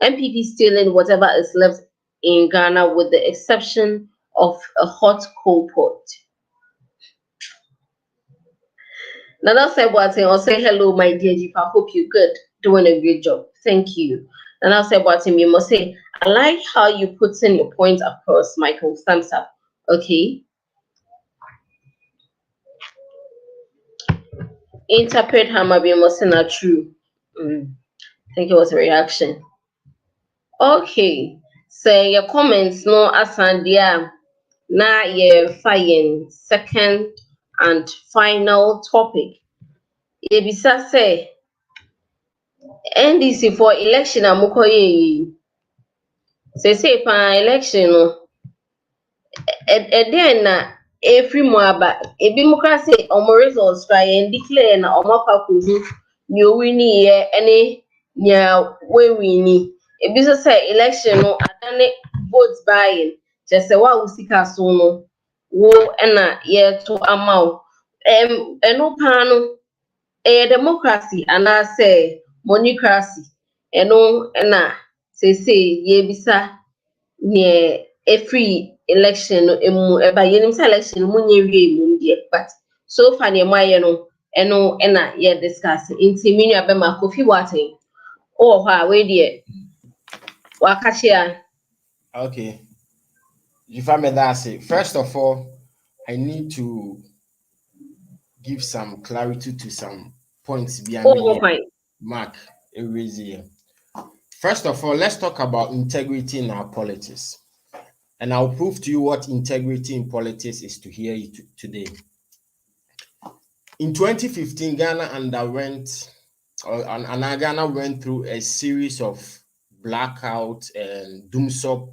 MPP stealing whatever is left in Ghana with the exception of a hot coal pot. Nana said what or say hello, my dear Jeep. I hope you're good. Doing a great job. Thank you. Nana said what you must say. I like how you put in your point across, Michael. Thumbs up. Okay. Interpret hammer be must not true. I think it was a reaction. Okay. So your comments no asandia na your fine second and final topic. Ebisa say NDC for election amukoye. Say pa election no. Then na every moaba ebi mukra say omo results try and declare na omo pakuhu ni owini ye ene nya we wini. Ebi so say election no adane vote buying just say wa usika so no wo na ye to amount eno pa no democracy and I say monocracy eno na say ye bisa near a free election emu eba yenim say election mu nye wie mu die but so far near my no eno na ye discuss inti minu abema Kofi Boateng oh ha we die wakachia. Okay. If I may say, first of all, I need to give some clarity to some points behind Mark Erazier. First of all, let's talk about integrity in our politics. And I'll prove to you what integrity in politics is to hear it today. In 2015, Ghana went through a series of blackout and doomsday,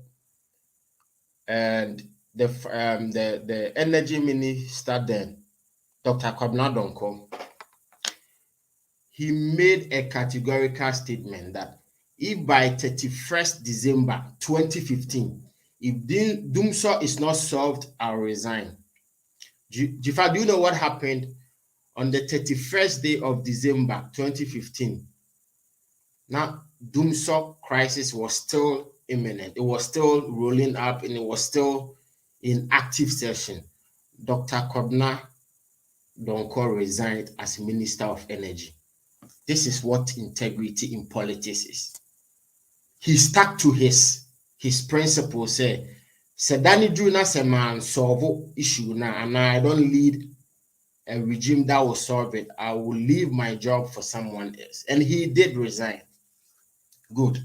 and the energy minister then, Dr. Kwabena Donkor, he made a categorical statement that if by 31st December 2015, if doomsday is not solved, I'll resign. Jifa, do you know what happened on the 31st day of December 2015? Now, doomsday crisis was still imminent. It was still rolling up and it was still in active session. Dr. Kwabena Donkor resigned as Minister of Energy. This is what integrity in politics is. He stuck to his principles. Sedani Juna Seman solve issue now, and I don't lead a regime that will solve it. I will leave my job for someone else. And he did resign. Good.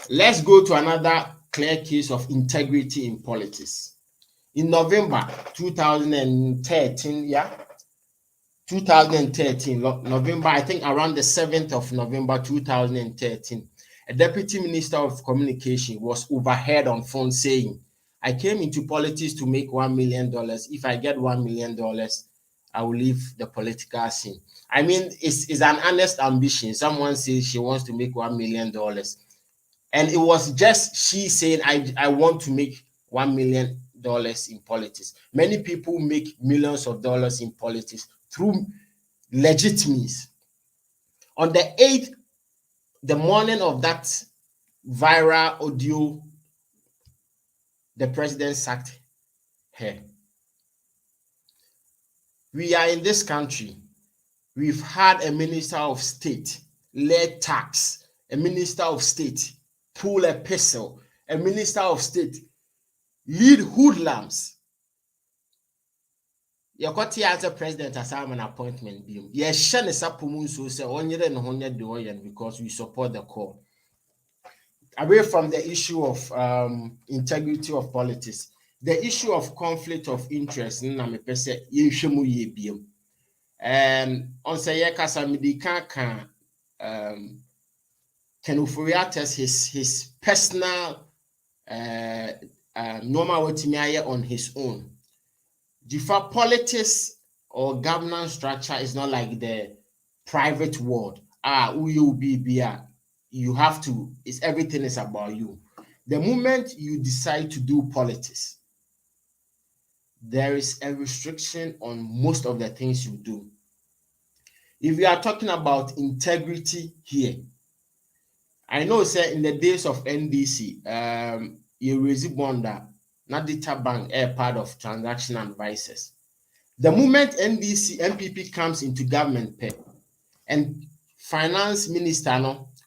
Let's go to another clear case of integrity in politics. In November 2013, 2013, November, I think around the 7th of November 2013, a deputy minister of communication was overheard on phone saying, I came into politics to make $1 million. If I get $1 million, I will leave the political scene. I mean, it's an honest ambition. Someone says she wants to make $1 million. And it was just she saying, I want to make $1 million in politics. Many people make millions of dollars in politics through legit means. On the 8th, the morning of that viral audio, the president sacked her. We are in this country. We've had a minister of state lay tax, a minister of state pull a pistol, a minister of state lead hoodlums. You got as a president as an appointment. Yes, Shan is up so say because we support the call. Away from the issue of integrity of politics, the issue of conflict of interest, on say Kasamidi can Kenufuriates his personal normal on his own. For politics or governance structure is not like the private world. You have to, everything is about you. The moment you decide to do politics, there is a restriction on most of the things you do. If we are talking about integrity here, I know, sir, in the days of NDC, you raise bonda, not data bank, a part of transaction advisors. The moment NPP comes into government, and finance minister,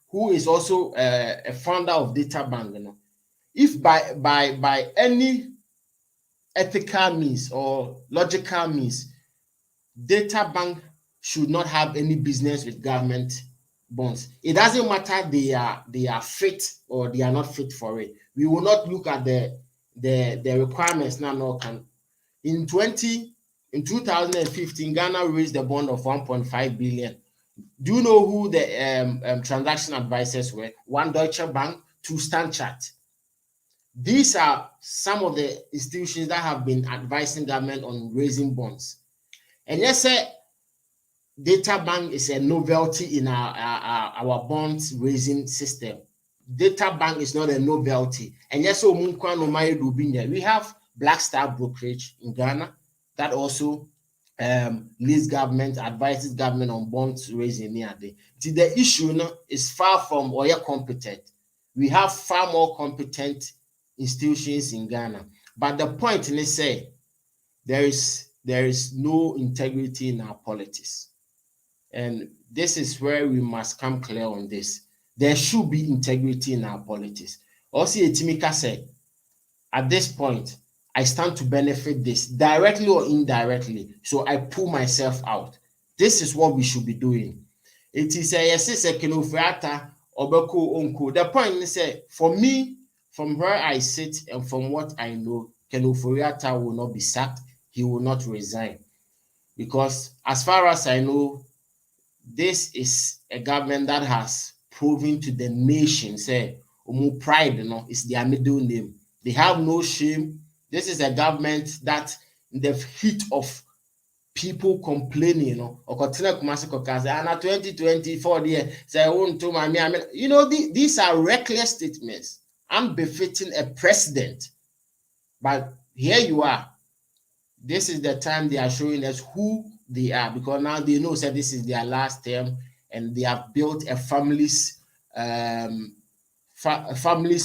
who is also a founder of data bank, if by any ethical means or logical means, data bank should not have any business with government bonds. It doesn't matter they are fit or they are not fit for it. We will not look at the requirements now. In 2015, Ghana raised a bond of 1.5 billion. Do you know who the transaction advisors were? One, Deutsche Bank, two, Stanchart. These are some of the institutions that have been advising government on raising bonds. And yes, sir, data bank is a novelty in our bonds raising system. Data bank is not a novelty. And yes, we have Black Star Brokerage in Ghana that also leads government, advises government on bonds raising near day. The issue is far from or competent. We have far more competent institutions in Ghana. But the point is say there is no integrity in our politics. And this is where we must come clear on this. There should be integrity in our politics. Also, Etimika said, at this point, I stand to benefit this directly or indirectly. So I pull myself out. This is what we should be doing. It is a kenofriata obeko onko. The point is, for me, from where I sit and from what I know, Kenoforiata will not be sacked. He will not resign. because as far as I know, this is a government that has proven to the nation, say, pride, is their middle name. They have no shame. This is a government that, in the heat of people complaining, or continue and 2024 say, these are reckless statements, unbefitting a president. But here you are. This is the time they are showing us who they are, because now they know that this is their last term and they have built a family's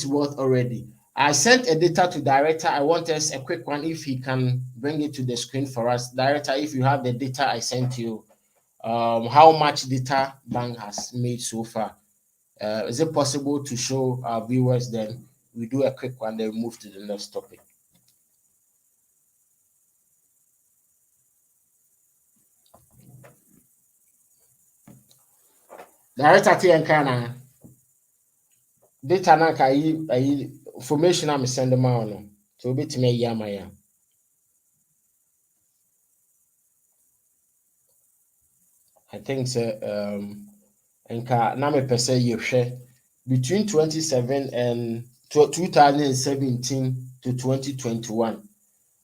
wealth already. I sent a data to director. I want us a quick one if he can bring it to the screen for us. Director, if you have the data I sent you, how much data bank has made so far. Is it possible to show our viewers? Then we do a quick one, then move to the next topic. Director Tiankana, data na information I'm sending them out. So bit me yamaya. I think so. Enka na me pese yehwe between 2017 to 2021.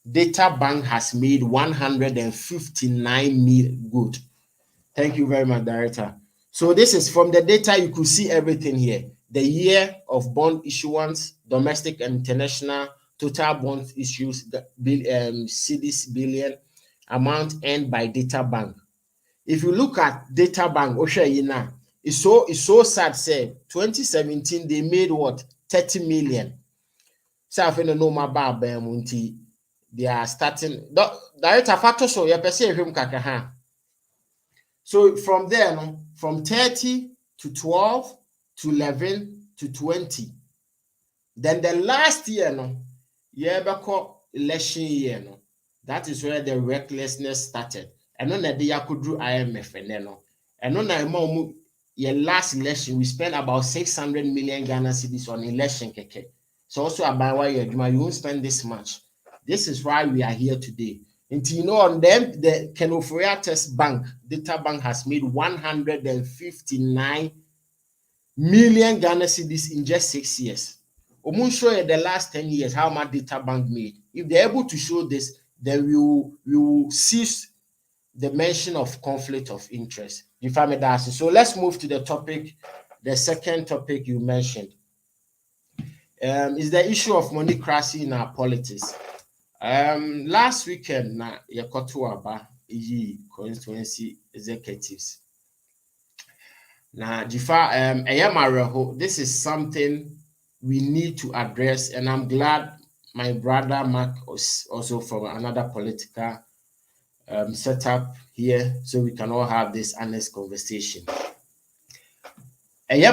Data Bank has made 159 million. Good. Thank you very much, Director. So this is from the data. You could see everything here. The year of bond issuance, domestic and international, total bond issues, cedis billion, amount earned by Data Bank. If you look at Data Bank, it's so sad. Say 2017 they made what 30 million. So I think no my they are starting. Director factor so you perceive him kaka. So from there, from 30 to 12 to 11 to 20. Then the last year, election year, that is where the recklessness started. And on the day I could do IMF and on the last election, we spent about 600 million Ghana cedis on election keke. So also about why you won't spend this much. This is why we are here today. And on them, the Kenoforiates Bank, Data Bank has made 159 million Ghana cedis in just 6 years. Omun show you the last 10 years how much Data Bank made. If they're able to show this, then we will cease the mention of conflict of interest. So let's move to the topic. The second topic you mentioned is the issue of monocracy in our politics. Last weekend, na Yakotuaba constituency executives. Now, Jifa, this is something we need to address, and I'm glad my brother Mark was also from another political setup here, so we can all have this honest conversation. The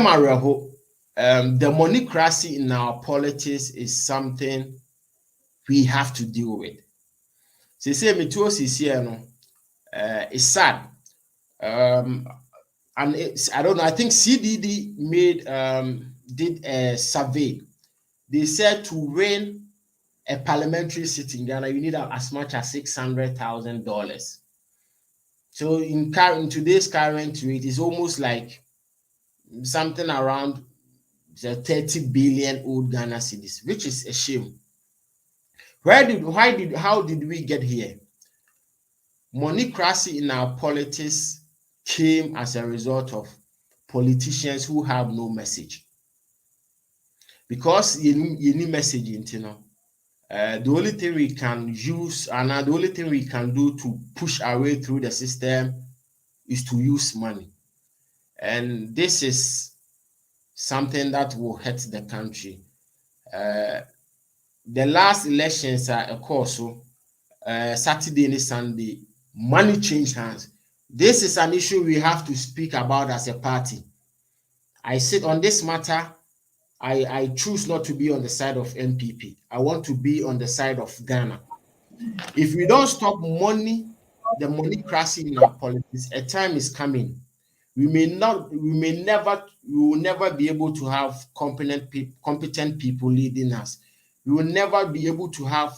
monocracy in our politics is something we have to deal with. So say me too is here, it's sad. And I don't know, I think CDD did a survey. They said to win a parliamentary seat in Ghana, you need as much as $600,000. So in today's current rate, it's almost like something around 30 billion old Ghana cedis, which is a shame. How did we get here? Monocracy in our politics came as a result of politicians who have no message. Because you need messaging, the only thing we can use and the only thing we can do to push our way through the system is to use money. And this is something that will hurt the country. The last elections are, of course, Saturday and Sunday, money changed hands. This is an issue we have to speak about as a party. I sit on this matter. I choose not to be on the side of NPP. I want to be on the side of Ghana. If we don't stop the monocracy in our politics, a time is coming. We will never be able to have competent people leading us. We will never be able to have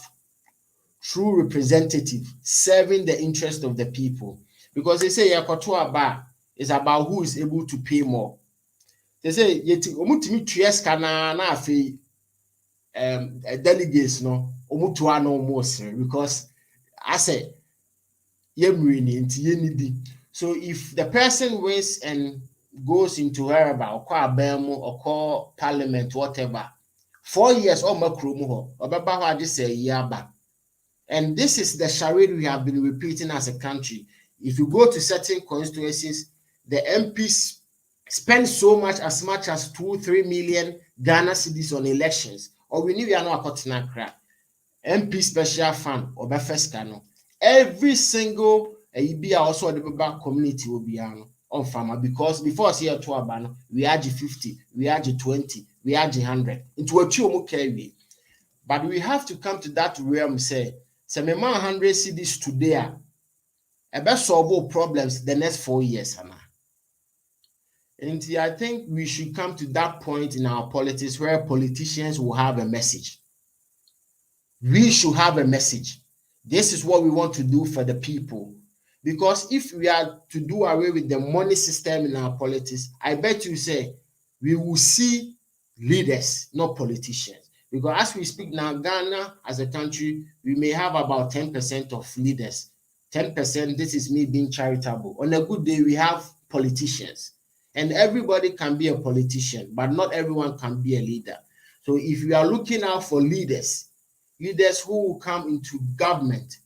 true representative serving the interest of the people. Because they say Yakotua is about who is able to pay more. They say yeti omutimi tueska na afi delegates no omutua no most because I say Mmre ni nti yenidi. So if the person wins and goes into wherever or call Abemo or call parliament, whatever, 4 years or makromu ho, obeba ho ade say year back. And this is the charade we have been repeating as a country. If you go to certain constituencies, the MPs spend so much as 2-3 million Ghana cedis on elections. Or we knew we are not a continent crap. MP special fund or Befescano. Every single be also the back community will be on farmer because before see to a ban, we had 50, we had 20, we had 100 into a two carry. But we have to come to that realm say me 100 cities today a best solve problems the next 4 years. And I think we should come to that point in our politics where politicians will have a message. We should have a message. This is what we want to do for the people. Because if we are to do away with the money system in our politics, I bet you say we will see leaders, not politicians. Because as we speak now, Ghana as a country, we may have about 10% of leaders. 10%, this is me being charitable. On a good day, we have politicians. And everybody can be a politician, but not everyone can be a leader. So if we are looking out for leaders who will come into government,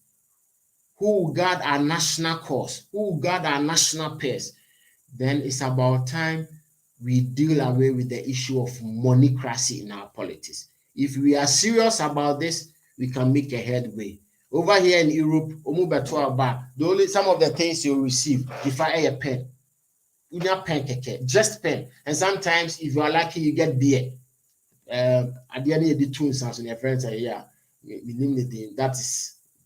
who will guard our national cause, who will guard our national peace, then it's about time we deal away with the issue of moneycracy in our politics. If we are serious about this, we can make a headway. Over here in Europe, some of the things you receive, if I a pen, just pen. And sometimes, if you are lucky, you get beer. At the end of the 2 cents, and your friends say, yeah,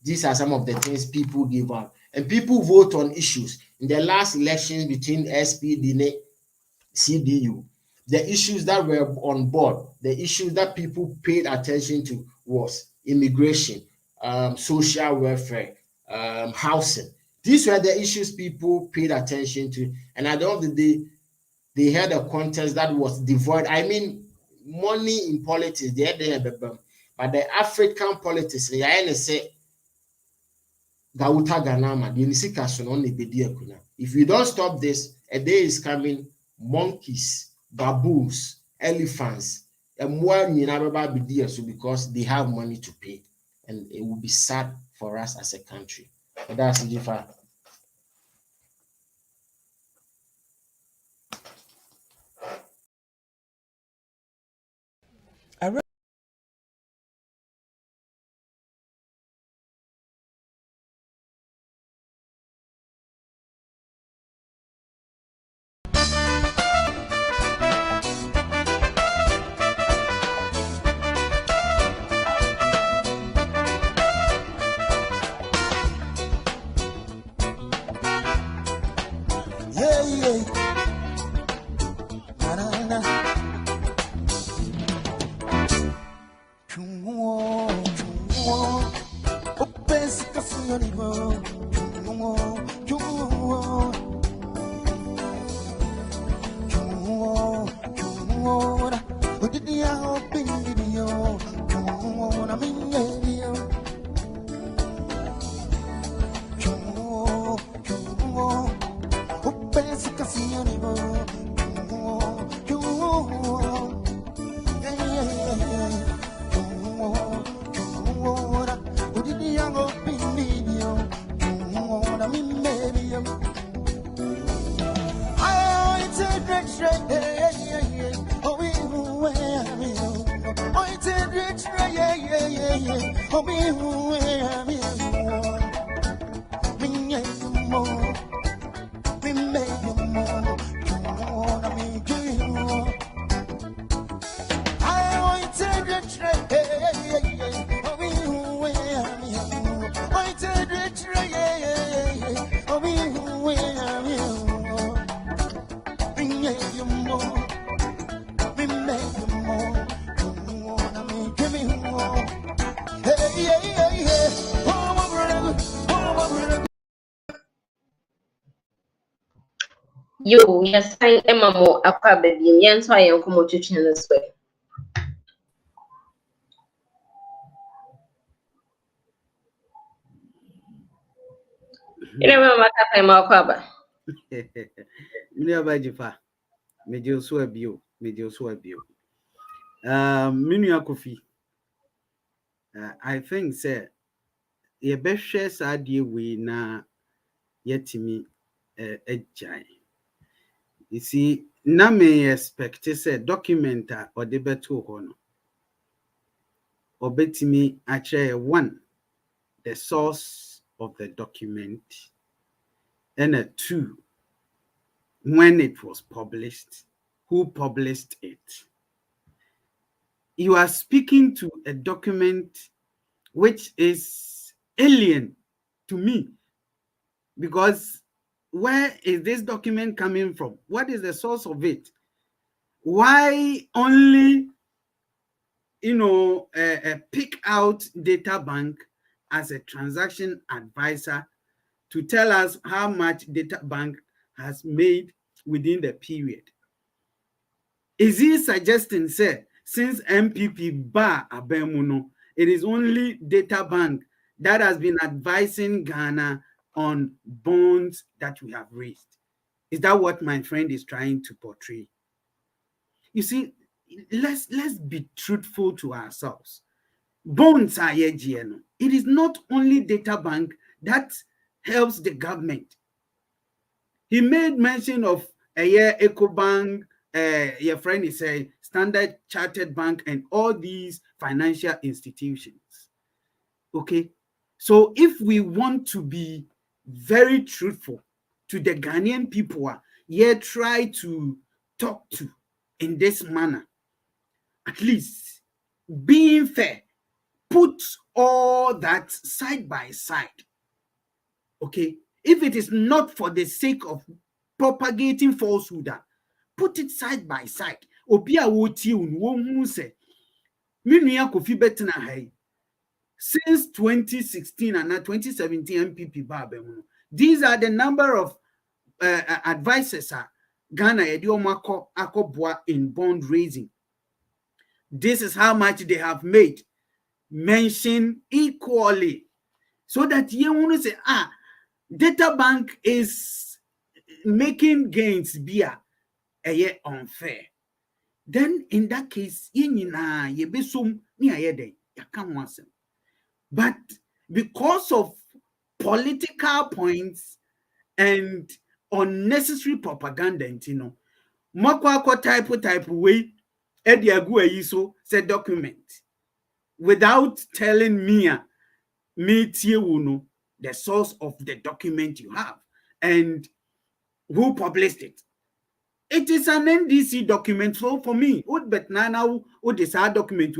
these are some of the things people give out. And people vote on issues. In the last elections between SPD, CDU, the issues that were on board, the issues that people paid attention to was immigration, social welfare, housing. These were the issues people paid attention to. And at the end of the day, they had a contest that was devoid. I mean, money in politics, but the African politics, if you don't stop this, a day is coming, monkeys, baboons, elephants, and more because they have money to pay. And it will be sad for us as a country. But that's different. Yo, yes, I am a more aqua baby, and so I am come to channel way. You know, my aquaba. Never jifa. Medio so abio. Medio so abio. Minua Kofi. I think say ye be share sadie we na yetimi ejai. You see, na me expect say document or the beto hono. Obetimi actually one, the source of the document, and a two, when it was published, who published it. You are speaking to a document which is alien to me, because where is this document coming from? What is the source of it? Why only pick out data bank as a transaction advisor to tell us how much data bank has made within the period? Is he suggesting, say, since NPP bar abemuno, it is only data bank that has been advising Ghana on bonds that we have raised? Is that what my friend is trying to portray? You see, let's be truthful to ourselves. Bonds are GNO. It is not only data bank that helps the government. He made mention of EcoBank, your friend is saying Standard Chartered Bank, and all these financial institutions. Okay, so if we want to be very truthful to the Ghanaian people, try to talk to in this manner, at least being fair, put all that side by side. Okay, if it is not for the sake of propagating falsehood, put it side by side. Obia woti unwo say minua Kofi betena hai since 2016 and 2017 MPP babemu. These are the number of advisors Ghana yediomako akobwa in bond raising. This is how much they have made. Mention equally, so that you want to say data bank is making gains via unfair. Then in that case, but because of political points and unnecessary propaganda, Mokwako type way Ediagu so said document without telling me the source of the document you have and who published it. It is an NDC document. So for me, document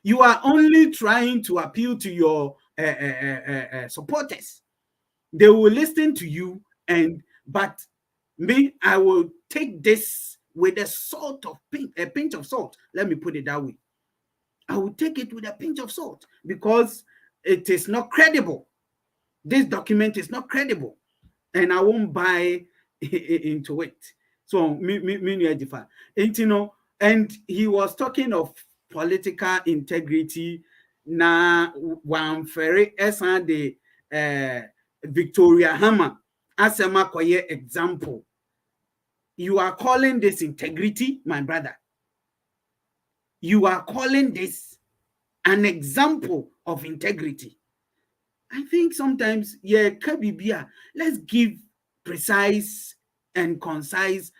you are only trying to appeal to your supporters. They will listen to you, but me, I will take this with a pinch of salt. Let me put it that way. I will take it with a pinch of salt because it is not credible. This document is not credible, and I won't buy into it. So, and he was talking of political integrity. Na one ferry esan de Victoria Hammer as a makoye example. You are calling this integrity, my brother? You are calling this an example of integrity? I think sometimes, let's give precise and concise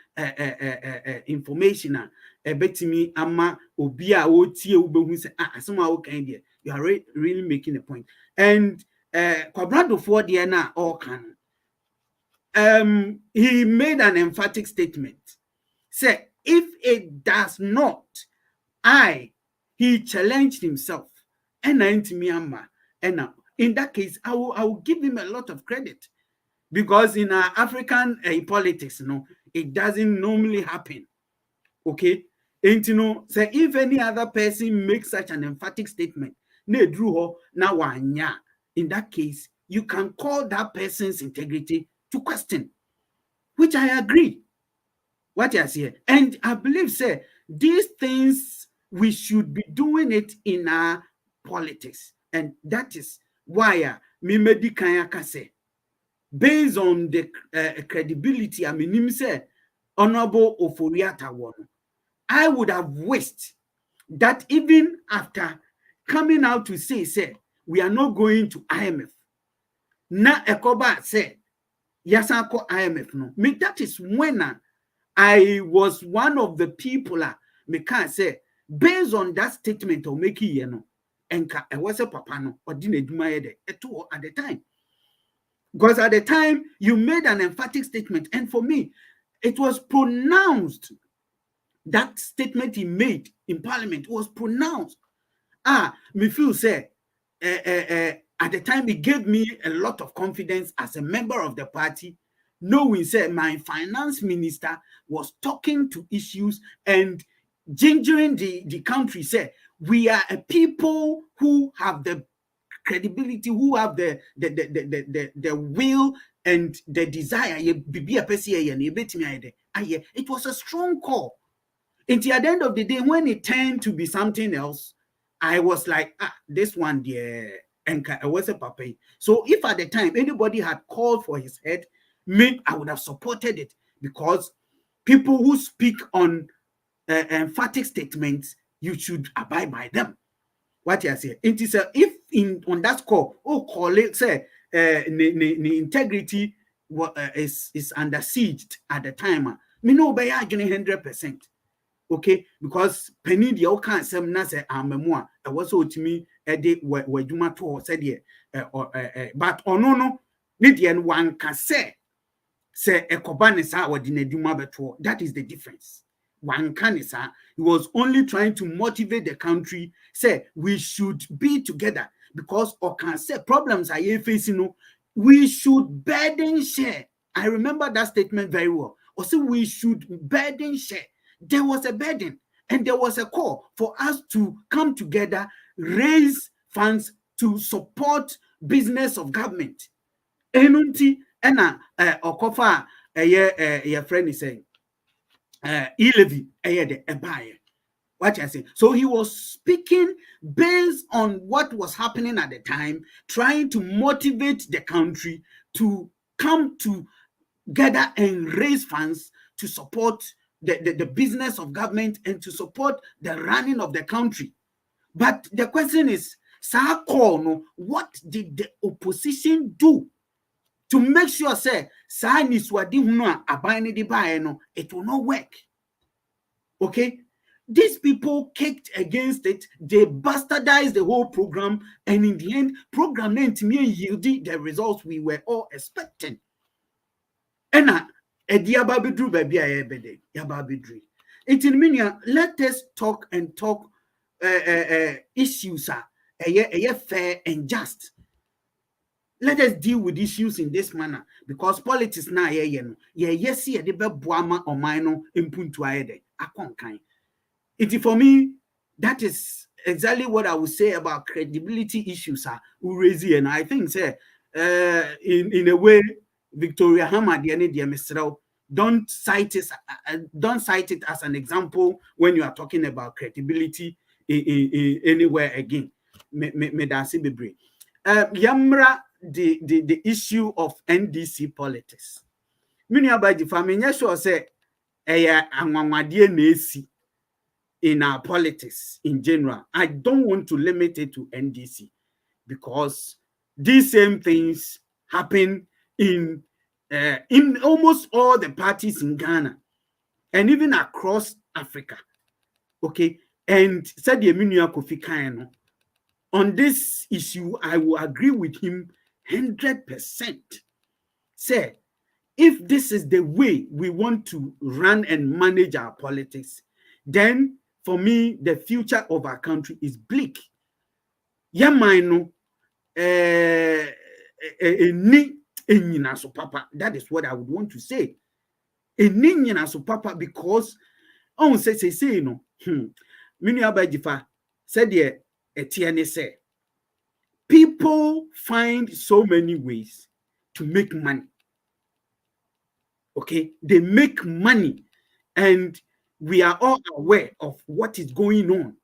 information. Betimi ama obia otie ubehu say asoma wo kan there. You are really making a point. And Kwabrado for there na all can. He made an emphatic statement. Say if it does not, he challenged himself. And in that case, I will give him a lot of credit, because in our African politics, it doesn't normally happen. Okay, and say if any other person makes such an emphatic statement, in that case, you can call that person's integrity to question. which I agree. What you say, and I believe, say, these things we should be doing it in our politics, and that is why me medikan aka say, based on the credibility, I mean, say, Honorable Oforiata won, I would have wished that even after coming out to say, we are not going to IMF, na ekoba say, yasanko IMF no, me that is when I was one of the people me can say, based on that statement or make it, enka I was a papa no or didn't do my at the time. Because at the time you made an emphatic statement, and for me, it was pronounced. That statement he made in Parliament was pronounced. Me feel say at the time it gave me a lot of confidence as a member of the party, knowing say my finance minister was talking to issues and gingering the country. Say we are a people who have the credibility, who have the will and the desire. It was a strong call. Until at the end of the day, when it turned to be something else, I was like, this one there, and I was a papa. So if at the time anybody had called for his head, me, I would have supported it, because people who speak on emphatic statements, you should abide by them. What you say? It is if on that score, call it say, the integrity is under siege at the time. Me no be 100%. Okay, because penny the all can't say na say amemua e was so to me e de wadwuma to said ye but no need the one can say ekoba ne sa wadi na dwuma beto. That is the difference. One can say he was only trying to motivate the country, say we should be together, because or can say problems are you facing, we should burden share. I remember that statement very well. Or say we should burden share. There was a burden and there was a call for us to come together, raise funds to support business of government. Enunti ena okofa your friend is saying e-levy de ebaye. What I say? So he was speaking based on what was happening at the time, trying to motivate the country to come together and raise funds to support the business of government and to support the running of the country. But the question is, what did the opposition do to make sure say it will not work? Okay, these people kicked against it, they bastardized the whole program, and in the end, program yielded the results we were all expecting. And let us talk issues fair and just. Let us deal with issues in this manner, because politics now for me, that is exactly what I would say about credibility issues and I think say in a way Victoria Hammer don't cite it as an example when you are talking about credibility anywhere again. Mmre the issue of NDC politics. Many about the family sure say in our politics in general. I don't want to limit it to NDC, because these same things happen in almost all the parties in Ghana and even across Africa. Okay, and said the Eminia Kofi Kaino on this issue, I will agree with him 100%. Say, if this is the way we want to run and manage our politics, then for me, the future of our country is bleak. That is what I would want to say. Because on say no. Said say people find so many ways to make money. Okay, they make money, and we are all aware of what is going on.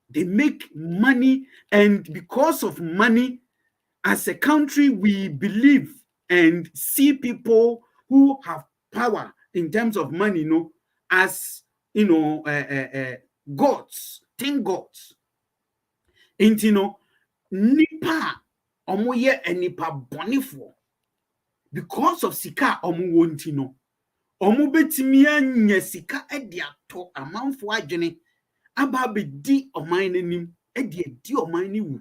They make money, and because of money, as a country, we believe and see people who have power in terms of money, as gods, think gods. And nipa omoye enipa bonifo because of sika omo omo betimi anya sika edi ato amanfo adwene aba bedi oman nanim edi oman ni wu.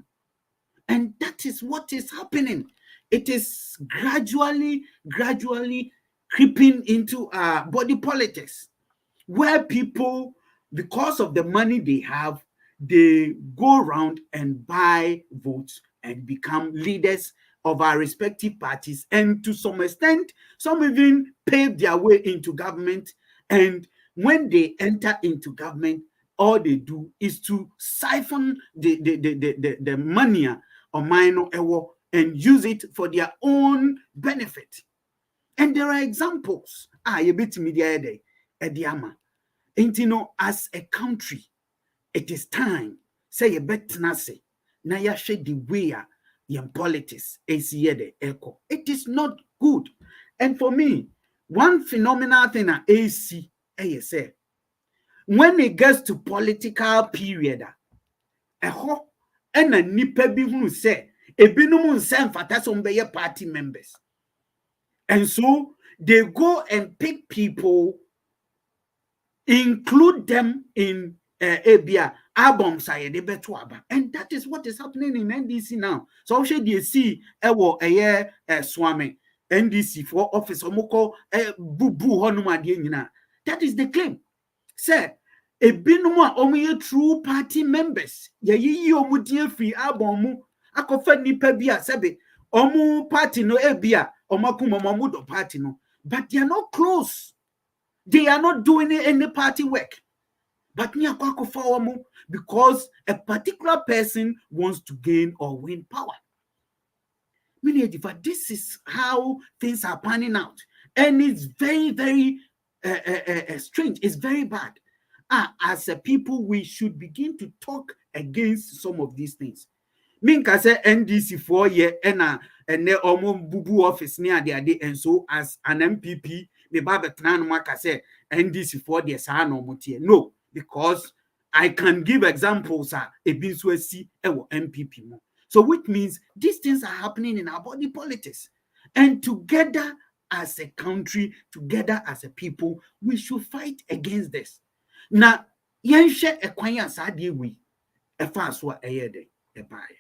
And that is what is happening. It is gradually creeping into body politics, where people, because of the money they have, they go around and buy votes and become leaders of our respective parties. And to some extent, some even pave their way into government. And when they enter into government, all they do is to siphon the money or minor ewo and use it for their own benefit. And there are examples. You bit media day, Ediama. And as a country, it is time say you bet nase na ya share the way in politics is the echo. It is not good. And for me, one phenomenal thing at AC say when it gets to political period, and a nipa bi hunu say ebinom nsem fata so mbeye party members. And so they go and pick people, include them in Abia albums, and that is what is happening in NDC now. So should you see ewo swami NDC for office omoko bubu honuma de nyina. That is the claim. Say ebinom a omoye true party members ye yi omudie free album mu akofa nipa bi a sebe omu party no ebia omakum omodo party no, but they are not close. They are not doing any party work. But because a particular person wants to gain or win power. This is how things are panning out. And it's very, very strange. It's very bad. As a people, we should begin to talk against some of these things. Minka say NDC 4 year and ne bubu office near the day, and so as an MPP, the Baba Tran Maka say NDC 4 year no, because I can give examples a Binswesi ewo MPP mo. So which means these things are happening in our body politics. And together as a country, together as a people, we should fight against this. Now, yenshe ekwanya sadie we efaswa eyede ebaye.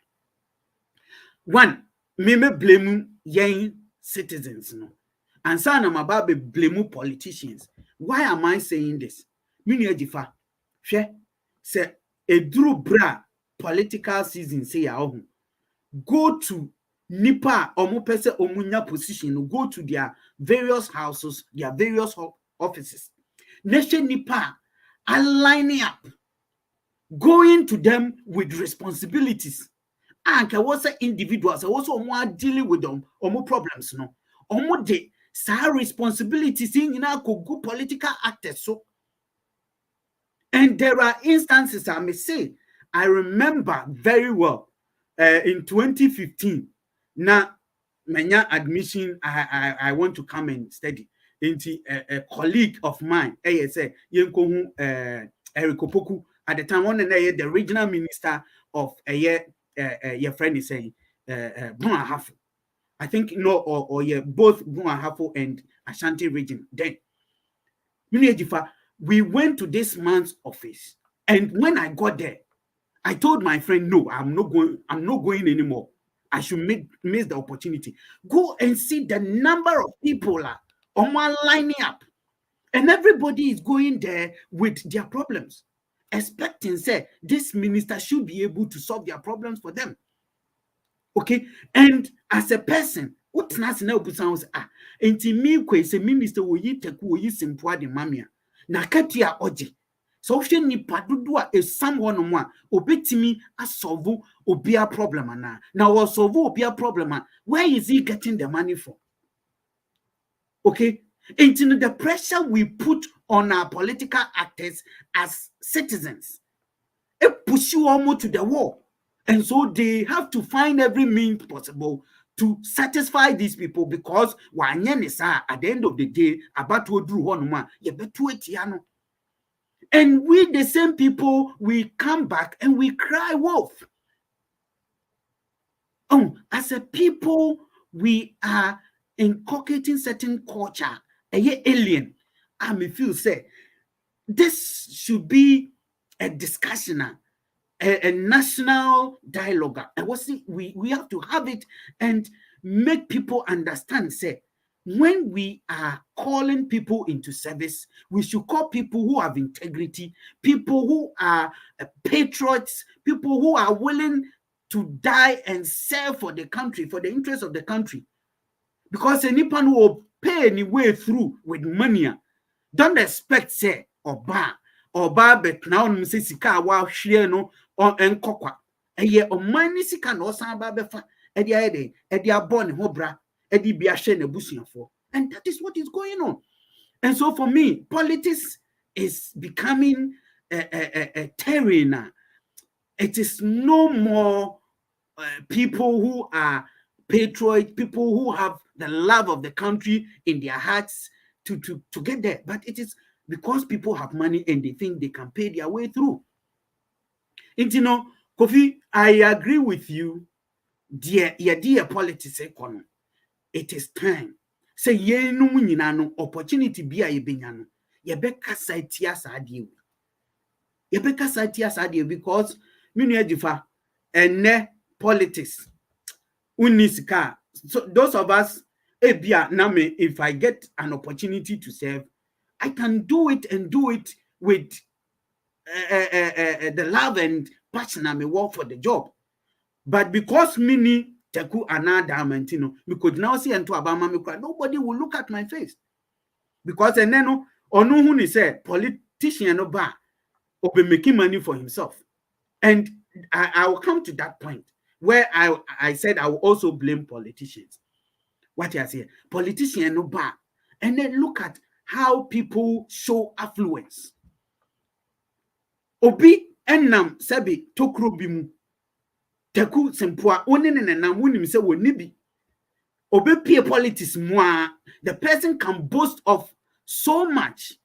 One, me blame young citizens, no. And so I'm about to blame politicians. Why am I saying this? Mini difa, say a drew bra political season say go to nipa omu pese omunya position, go to their various houses, their various offices. Nation nipa aligning up, going to them with responsibilities. And was individuals also dealing with them or problems, no, or de responsibilities in good political actors. So, and there are instances I may say, I remember very well in 2015. Now, many admission, I want to come and study into a colleague of mine, ASA Yenkohu Eric Opoku, at the time one the regional minister of a year. Your friend is saying Bunahafo. I think or both Bunahafo and Ashanti region. Then we went to this man's office, and when I got there, I told my friend, no, I'm not going anymore. I should miss the opportunity. Go and see the number of people are lining up, and everybody is going there with their problems, expecting say this minister should be able to solve their problems for them. Okay, and as a person, what nas na obusan enti mi kwe se minister wo yi teku wo yi simpo ade mamia na katua oje so hwe nipa dodo a esam ho no mo a obetimi asolve obia problem na wo solve obia problem where is he getting the money from? Okay, Into the pressure we put on our political actors as citizens, it pushes you almost to the wall. And so they have to find every means possible to satisfy these people, because at the end of the day, about to do one, and we, the same people, we come back and we cry wolf. As a people, we are inculcating certain culture, a alien. I may feel say this should be a discussion, a national dialogue. And we have to have it and make people understand, say, when we are calling people into service, we should call people who have integrity, people who are patriots, people who are willing to die and serve for the country, for the interest of the country. Because anyone who will pay any way through with money, don't expect, say, Oba bet now say sika wa hwe no enkokwa eye omani sika no san ba befa ede abon ho bra ede bia hwe na busuafo. And that is what is going on. And so for me, politics is becoming a terrain. It is no more people who are patriots, people who have the love of the country in their hearts to get there, but it is because people have money and they think they can pay their way through. And you know, Kofi, I agree with you. Dear politics economy, it is time. Say ye no nyina no opportunity bia ye benya no. Ye beka saitia sadie. Ye beka saitia sadie because minu edifa ene politics unisika. So those of us ebia name, if I get an opportunity to serve, I can do it and do it with the love and passion I may work for the job. But because mini teku another diamantino, we could now see into Obama, nobody will look at my face. Because and then or no who say politician no bar or be making money for himself. And I will come to that point where I said I will also blame politicians. What I say, politician no bar, and then look at how people show affluence. Obi enam sebi tokro bimu. Teku sempua onene nenam wunim se wonibi. Obi pie politics moi. The person can boast of so much.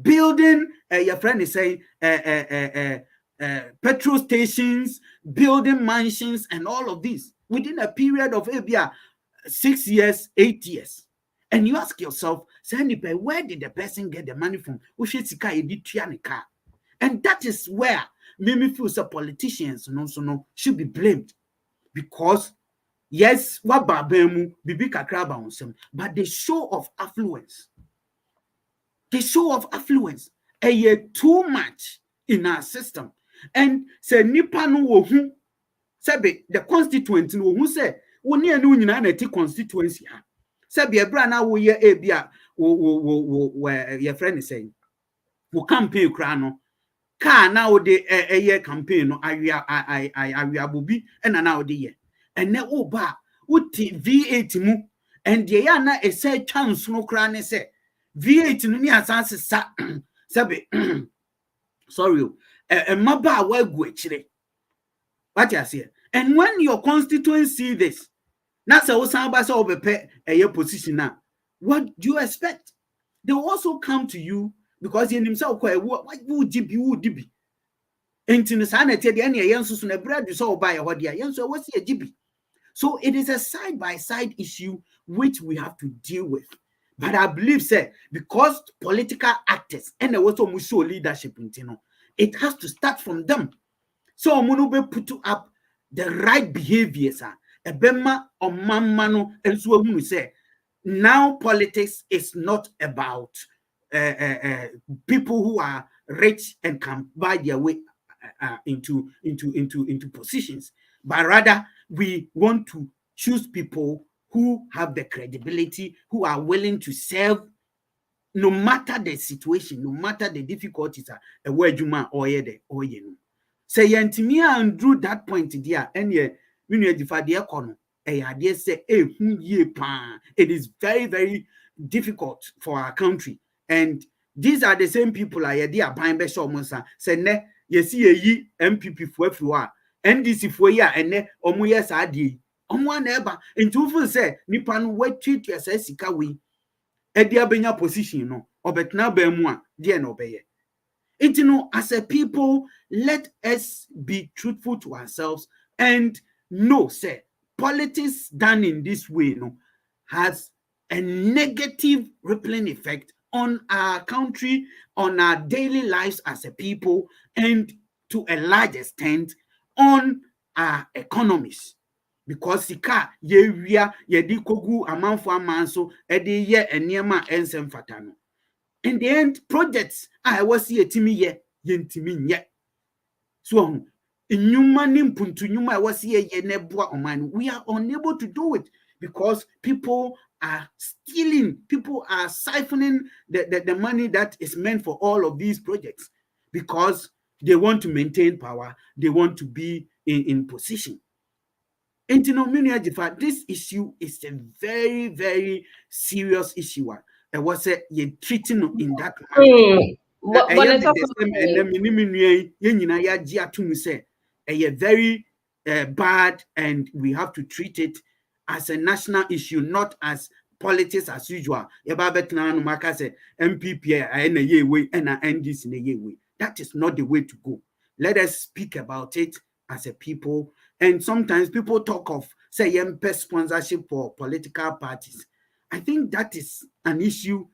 Building, your friend is saying, petrol stations, building mansions, and all of this within a period of 6 years, 8 years. And you ask yourself, where did the person get the money from? And that is where me feel so politicians should be blamed. Because yes, what babemu bibi kakra ba onsem, but the show of affluence. The show of affluence too much in our system. And say nipa no wo hu sebe the constituent no hu say woni anu nyina na ti constituency ha. Sabi ebra na wo ye ebia wo your friend is saying wo campaign kra no ka na wo de eye campaign no awia bobi na na wo de ye ene wo ba wo ti V8 mu and de ya na ese chance no kra ne say V8 no ni asanse sa sabi sorry maba wa gu akire. What you say? And when your constituents see this, now say Osamba so be a position now. What do you expect? They will also come to you because in himself what would be? And in the sanity the any yensu na bread you saw buy what dia yensu what's a GB. So it is a side-by-side issue which we have to deal with. But I believe say because political actors and the also show leadership it has to start from them. So Munube put up the right behaviors. Ebema or mamano and so we say now politics is not about people who are rich and can buy their way into positions, but rather we want to choose people who have the credibility, who are willing to serve no matter the situation, no matter the difficulties. A word you man or ye or ye no. Say yentimi and drew that point there and ye defy the economy It is very, very difficult for our country. And these are the same people I are buying Besho Monsa. Say ne yesi ye MPP fuwa NDC fuwa ene omu yes adi. Omu neba into fu say nipan we treat yourself sika we edi abenya position no obetna ba mu a de na obeye. It, as a people, let us be truthful to ourselves and know, say, politics done in this way, has a negative rippling effect on our country, on our daily lives as a people, and to a large extent on our economies. Because sika ye wia ye di kogu amanfo amanso e de ye eniema ensem fatano. In the end, projects I was here to me ye yentimi ye. So in puntu nyuma I was here ye nebua oman. We are unable to do it because people are stealing, people are siphoning the money that is meant for all of these projects because they want to maintain power, they want to be in position. And this issue is a very, very serious issue. I was you treating in that manner. But let's talk very bad, and we have to treat it as a national issue, not as politics as usual. MPP and NDC. That is not the way to go. Let us speak about it as a people. And sometimes people talk of say MP sponsorship for political parties. I think that is an issue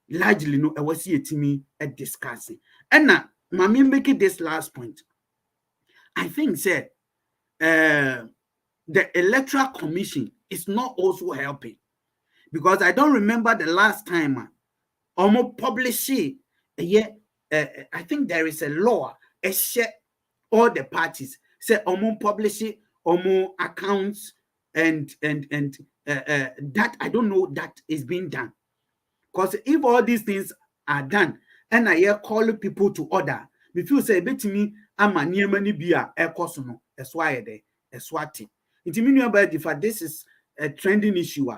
largely I was here to me at discussing. And now, Mami making this last point. I think say the Electoral Commission is not also helping because I don't remember the last time almost publishing I think there is a law a share all the parties say publish it accounts and that I don't know that is being done. Because if all these things are done, and I hear call people to order, if you say, bet me, I'm a near many beer, a cosono, a swire, a swati. It means about if this is a trending issue,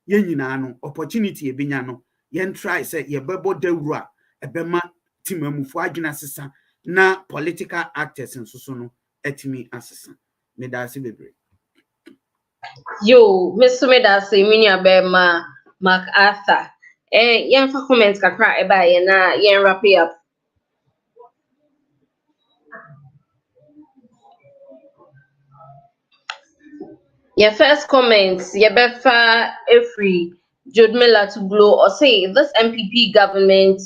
yen opportunity, a binyano, yen try, say, ye bebo de rua, a bema, timamu for sisa, na political actors and sosono, etimi assassin. Me da si bebre. Yo, Mr. Medasi, minya bema MacArthur. Yan fa comments kakra eba ye na yan wrap it up. Your first comments, your befa every Jodmila to blow or say this MPP government.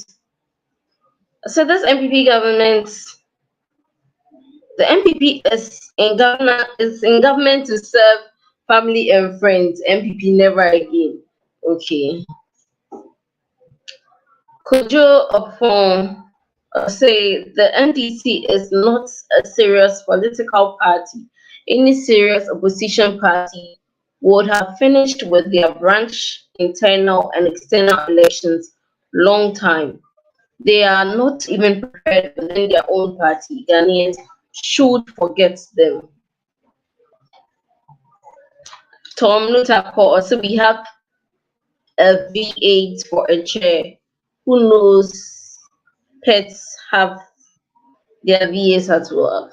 So this MPP government, the MPP is in government to serve family and friends. MPP never again. Okay. Could you upon say the NDC is not a serious political party? Any serious opposition party would have finished with their branch internal and external elections long time. They are not even prepared within their own party. Ghanaians should forget them. Tom Nutako also we have a V8 for a chair. Who knows? Pets have their VAs as well.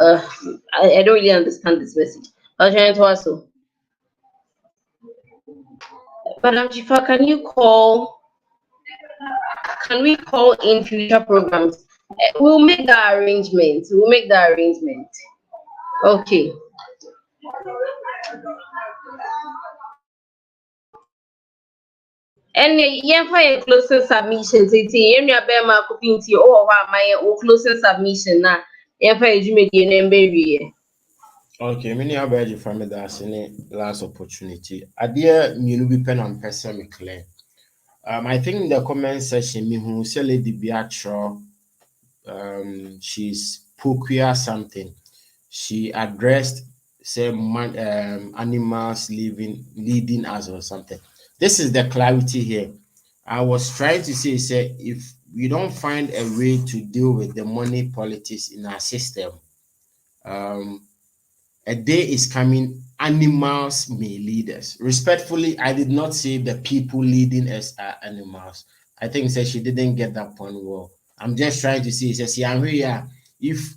I don't really understand this message. I'll try to also. Madam Chifa, can we call in future programs? We'll make the arrangement. Okay. And yeah, for your closing submissions, it's in your bema cooking tea or my closing submission now. Yeah, for you made your name baby. Okay, many have already found that in last opportunity. Adia, you be pen and person me clear. I think in the comment section, me who say Lady Beatrice, she's Pokia something. She addressed say animals leading us or something. This is the clarity here. I was trying to say if we don't find a way to deal with the money politics in our system, a day is coming animals may lead us. Respectfully, I did not say the people leading us are animals. I think that she didn't get that point well. I'm just trying to say, says, if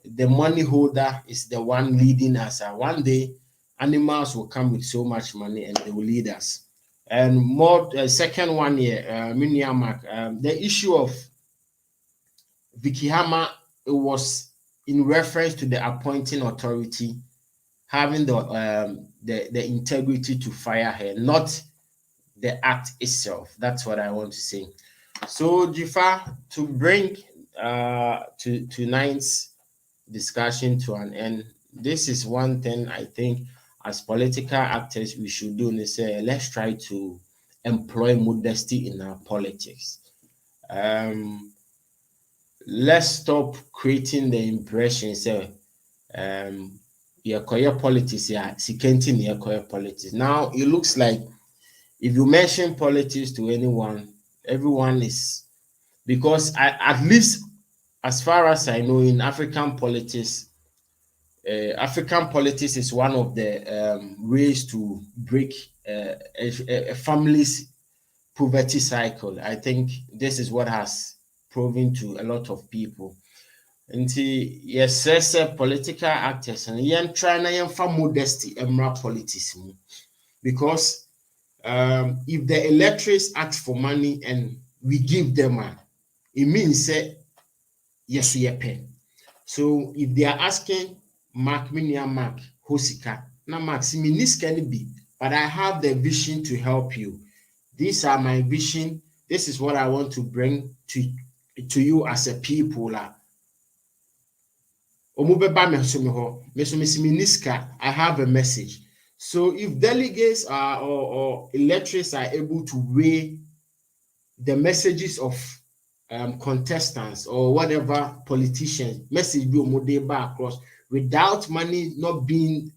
the money holder is the one leading us, one day animals will come with so much money and they will lead us. And more, second one here, the issue of Vicky Hammer, it was in reference to the appointing authority having the integrity to fire her, not the act itself. That's what I want to say. So, Jifa, to bring to tonight's discussion to an end, this is one thing I think as political actors we should do. Is let's try to employ modesty in our politics. Let's stop creating the impression politics, politics. Now it looks like if you mention politics to anyone, everyone is, because at least as far as I know in African politics is one of the ways to break a family's poverty cycle. I think this is what has proven to a lot of people. Nti yes, political actors and yen try na yen fa modesty Mmre politics because if the electors ask for money and we give them it means yes we pay. So if they are asking Mark Hosika, na Mark Siminis can be, but I have the vision to help you. These are my vision. This is what I want to bring to you as a people. I have a message. So if delegates are or electors are able to weigh the messages of contestants or whatever politicians message be across without money not being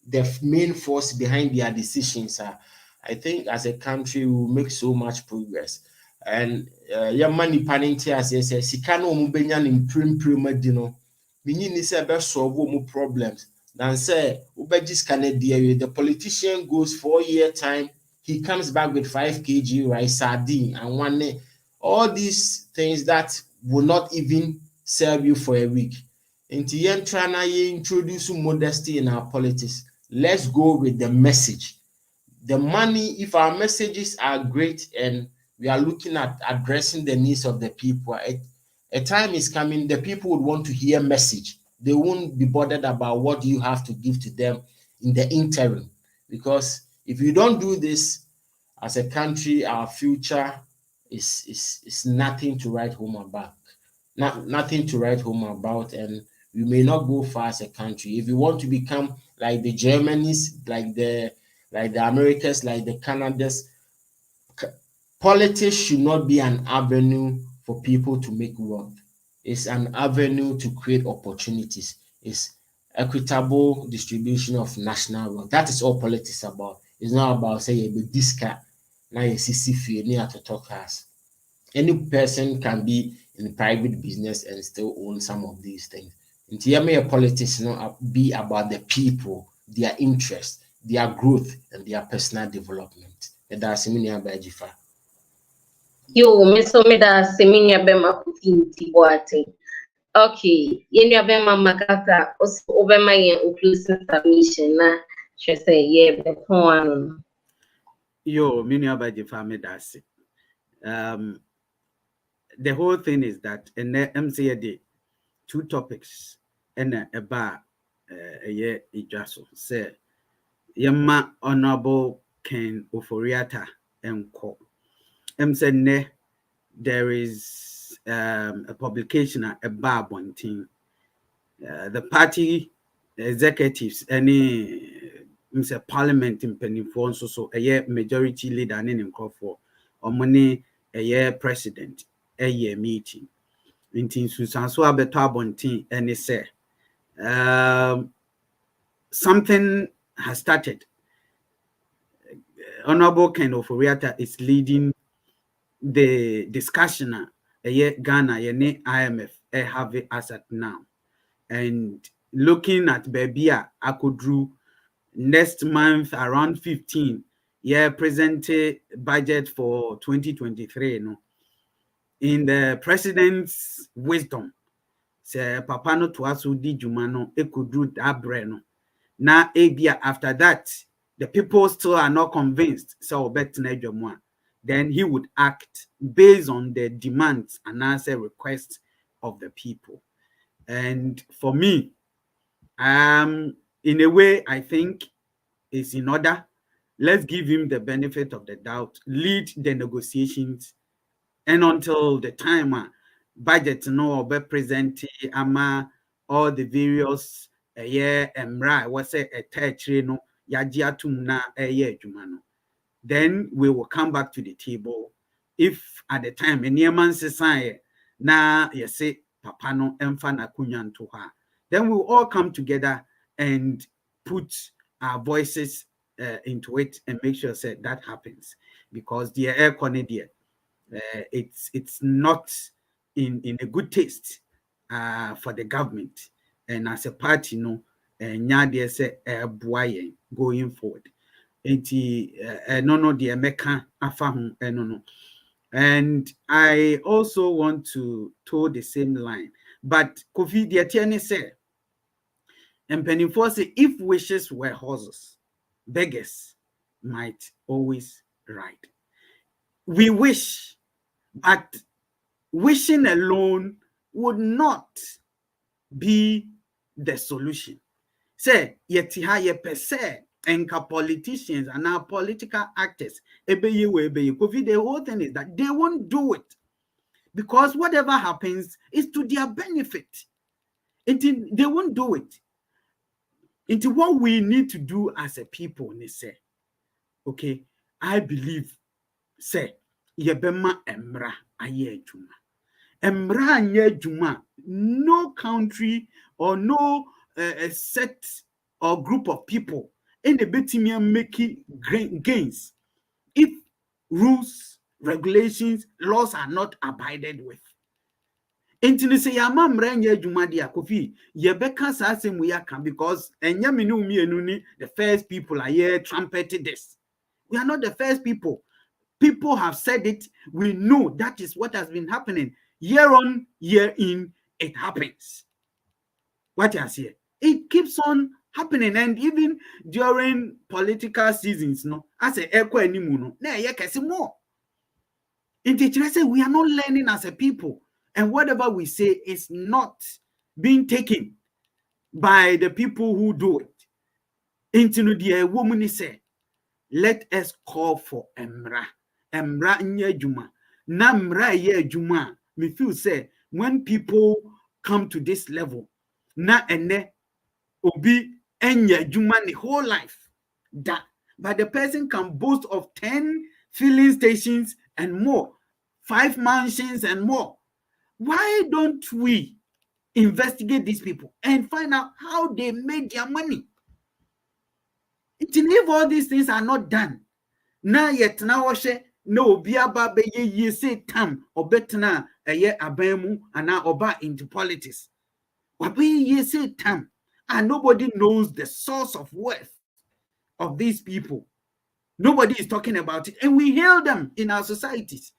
the main force behind their decisions, I think as a country we will make so much progress. And money paninti as says sikano mubenya imprime meaning is a solve more problems than say ubejis Canada. The politician goes 4 year time, he comes back with 5 kg rice sardine and one all these things that will not even serve you for a week. Into yen trying to introduce modesty in our politics. Let's go with the message. The money, if our messages are great and we are looking at addressing the needs of the people, a time is coming, the people would want to hear message. They won't be bothered about what you have to give to them in the interim. Because if you don't do this, as a country, our future is nothing to write home about. Nothing to write home about, and we may not go far as a country. If you want to become like the Germans, like the Americans, like the Canadas, politics should not be an avenue for people to make wealth. It's an avenue to create opportunities. It's equitable distribution of national wealth. That is all politics is about. It's not about say this car, now you see near to talk us. Any person can be in private business and still own some of these things. Interior politics not be about the people, their interest, their growth, and their personal development. That's Jifa. Yo, me da seminia bema kufinti boate. Okay, yenya bema makata obema yen inclusive submission na she say yeah the phone. Yo, minia baji family that's it. The whole thing is that in the MCAD 2 topics and a bar a year ijaso say Yama Honorable Ken Oforiata and Co. MCN there is a publication a bar one thing. The party executives any parliament in Pennyphone so a year majority leader in for or money a year president a year meeting. In Susan so abeto abontin and say something has started. Honorable Ken Oforiata is leading the discussion Ghana IMF have it as at now, and looking at Babia Akodru next month around 15, present budget for 2023. No, in the president's wisdom, say Papa no to us di juma no ekudru abre no. Now, after that, the people still are not convinced. So, then he would act based on the demands and answer requests of the people. And for me, in a way, I think it's in order. Let's give him the benefit of the doubt, lead the negotiations, and until the time budget no be present ama all the various Mmre was a territory no yagye atum na adwuma no, then we will come back to the table. If at the time nneɛma nsesa na yɛse papa no ɛmfa n'akonnwa nto hɔ, then we will all come together and put our voices into it and make sure that happens, because the air Canadian it's not in a good taste for the government, and as a party, no, nyade say going forward. No, the American afa no. And I also want to toe the same line, but Kofi the attorney said, and Pennyfor say, if wishes were horses, beggars might always ride. We wish, but wishing alone would not be the solution. Say, yetiha ye per se, enka politicians and our political actors, COVID, the whole thing is that they won't do it, because whatever happens is to their benefit. They won't do it. Into what we need to do as a people, they say, okay, I believe, say, yebema Mmre aye juma. Mmre anye juma. No country or no set or group of people in the betimia making gains if rules, regulations, laws are not abided with. Intini say yama Mmre anye juma dia Kofi yebeka sa asem we aka, because enyame no mienu ni the first people are here trumpeted this. We are not the first people. People have said it. We know that is what has been happening. Year on, year in, it happens. What you see? It keeps on happening. And even during political seasons, no, as a echo anymore, no, you can see more. In the say we are not learning as a people. And whatever we say is not being taken by the people who do it. Into the woman say, let us call for Mmre. Mmre nye juma. Na Mmre ye juma. Me feel say when people come to this level, na ene obi enye juma the whole life. That, but the person can boast of 10 filling stations and more, 5 mansions and more. Why don't we investigate these people and find out how they made their money? If all these things are not done, na yet na washe no biaba be ye say tam or betna a ye abemu and oba into politics. Wabe ye say tam, and nobody knows the source of wealth of these people. Nobody is talking about it, and we hail them in our societies.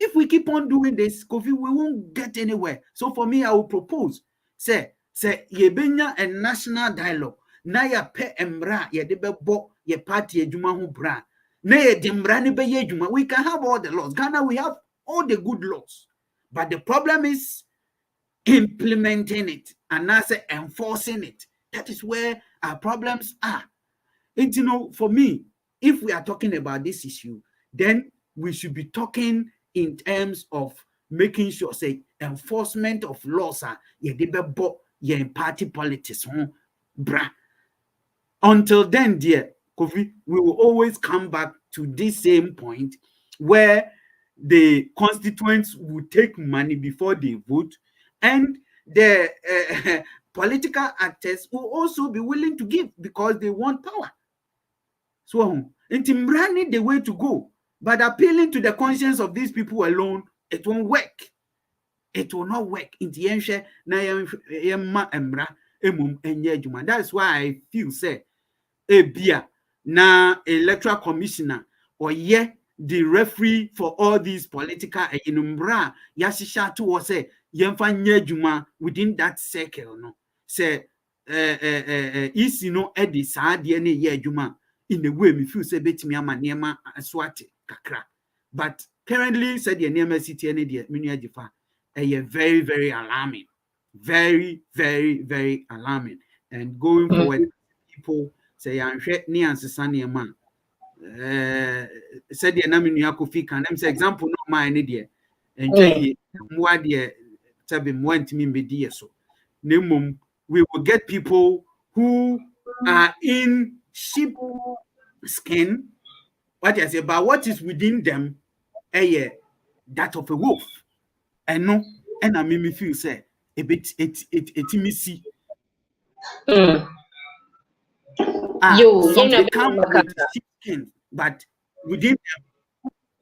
If we keep on doing this, Kofi, we won't get anywhere. So for me, I will propose, say ye benya a national dialogue. Na ya pe Mmre ye de bebo ye party ejuma ho bra. Na ye de Mmre ne be ye ejuma. We can have all the laws. Ghana, we have all the good laws. But the problem is implementing it and now say enforcing it. That is where our problems are. And you know, for me, if we are talking about this issue, then we should be talking in terms of making sure, say, enforcement of laws are ye de bebo ye party politics bra. Until then, dear Kofi, we will always come back to this same point where the constituents will take money before they vote, and the political actors will also be willing to give because they want power. So, it's Mmre the way to go, but appealing to the conscience of these people alone, it won't work. It will not work. In the end, Mmre. That's why I feel, say, ebia na electoral commissioner or the referee for all these political Mmre yashisha to was say yemfa nyadwuma within that circle no say is no edi saa de ne ye adwuma in a way me feel say betimi ama niema aswate kakra but currently said the niema city any de menu agifa very very alarming, very very very alarming, and going forward people say anhwe ne ansesa niema said the name you Kofi can say example no mind there and what the tabi want me be so nemum we will get people who are in sheep skin what I say but what is within them that of a wolf and no and I me feel say a bit it me see some they come with sheep skin but within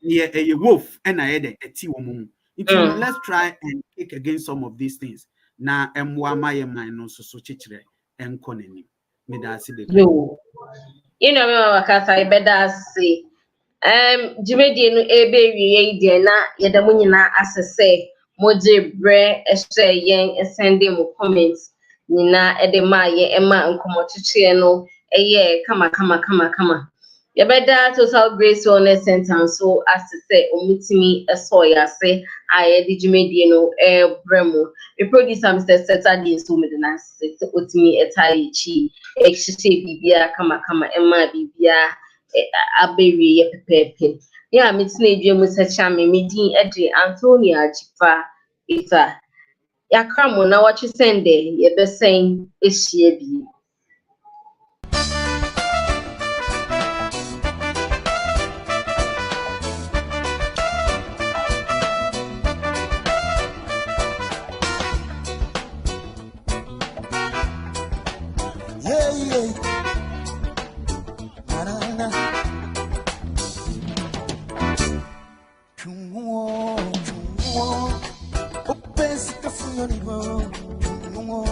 a wolf and I had a tea woman. Let's try and kick against some of these things. Na my mind no so chichre and koneni. Me da si be. Yo. Me wakasa I better say. Jimedi no ebe wiye de na yeda mu nyina asese moje bre ehye yen send mu comments nyina ede ma ye ema nkomo chichie no kama. Yabeda Total Grace Wellness Center so as to say omutimi esoya say aye di Jimedi no bremo we produce am Saturday so me na say otimi etai chi ehye bibia kama ema bibia abewi ye pepepe ya mitine dwe mu secha me medin ede Antonia Ajifa ita ya kramo na wachi sende ye besen ehye bi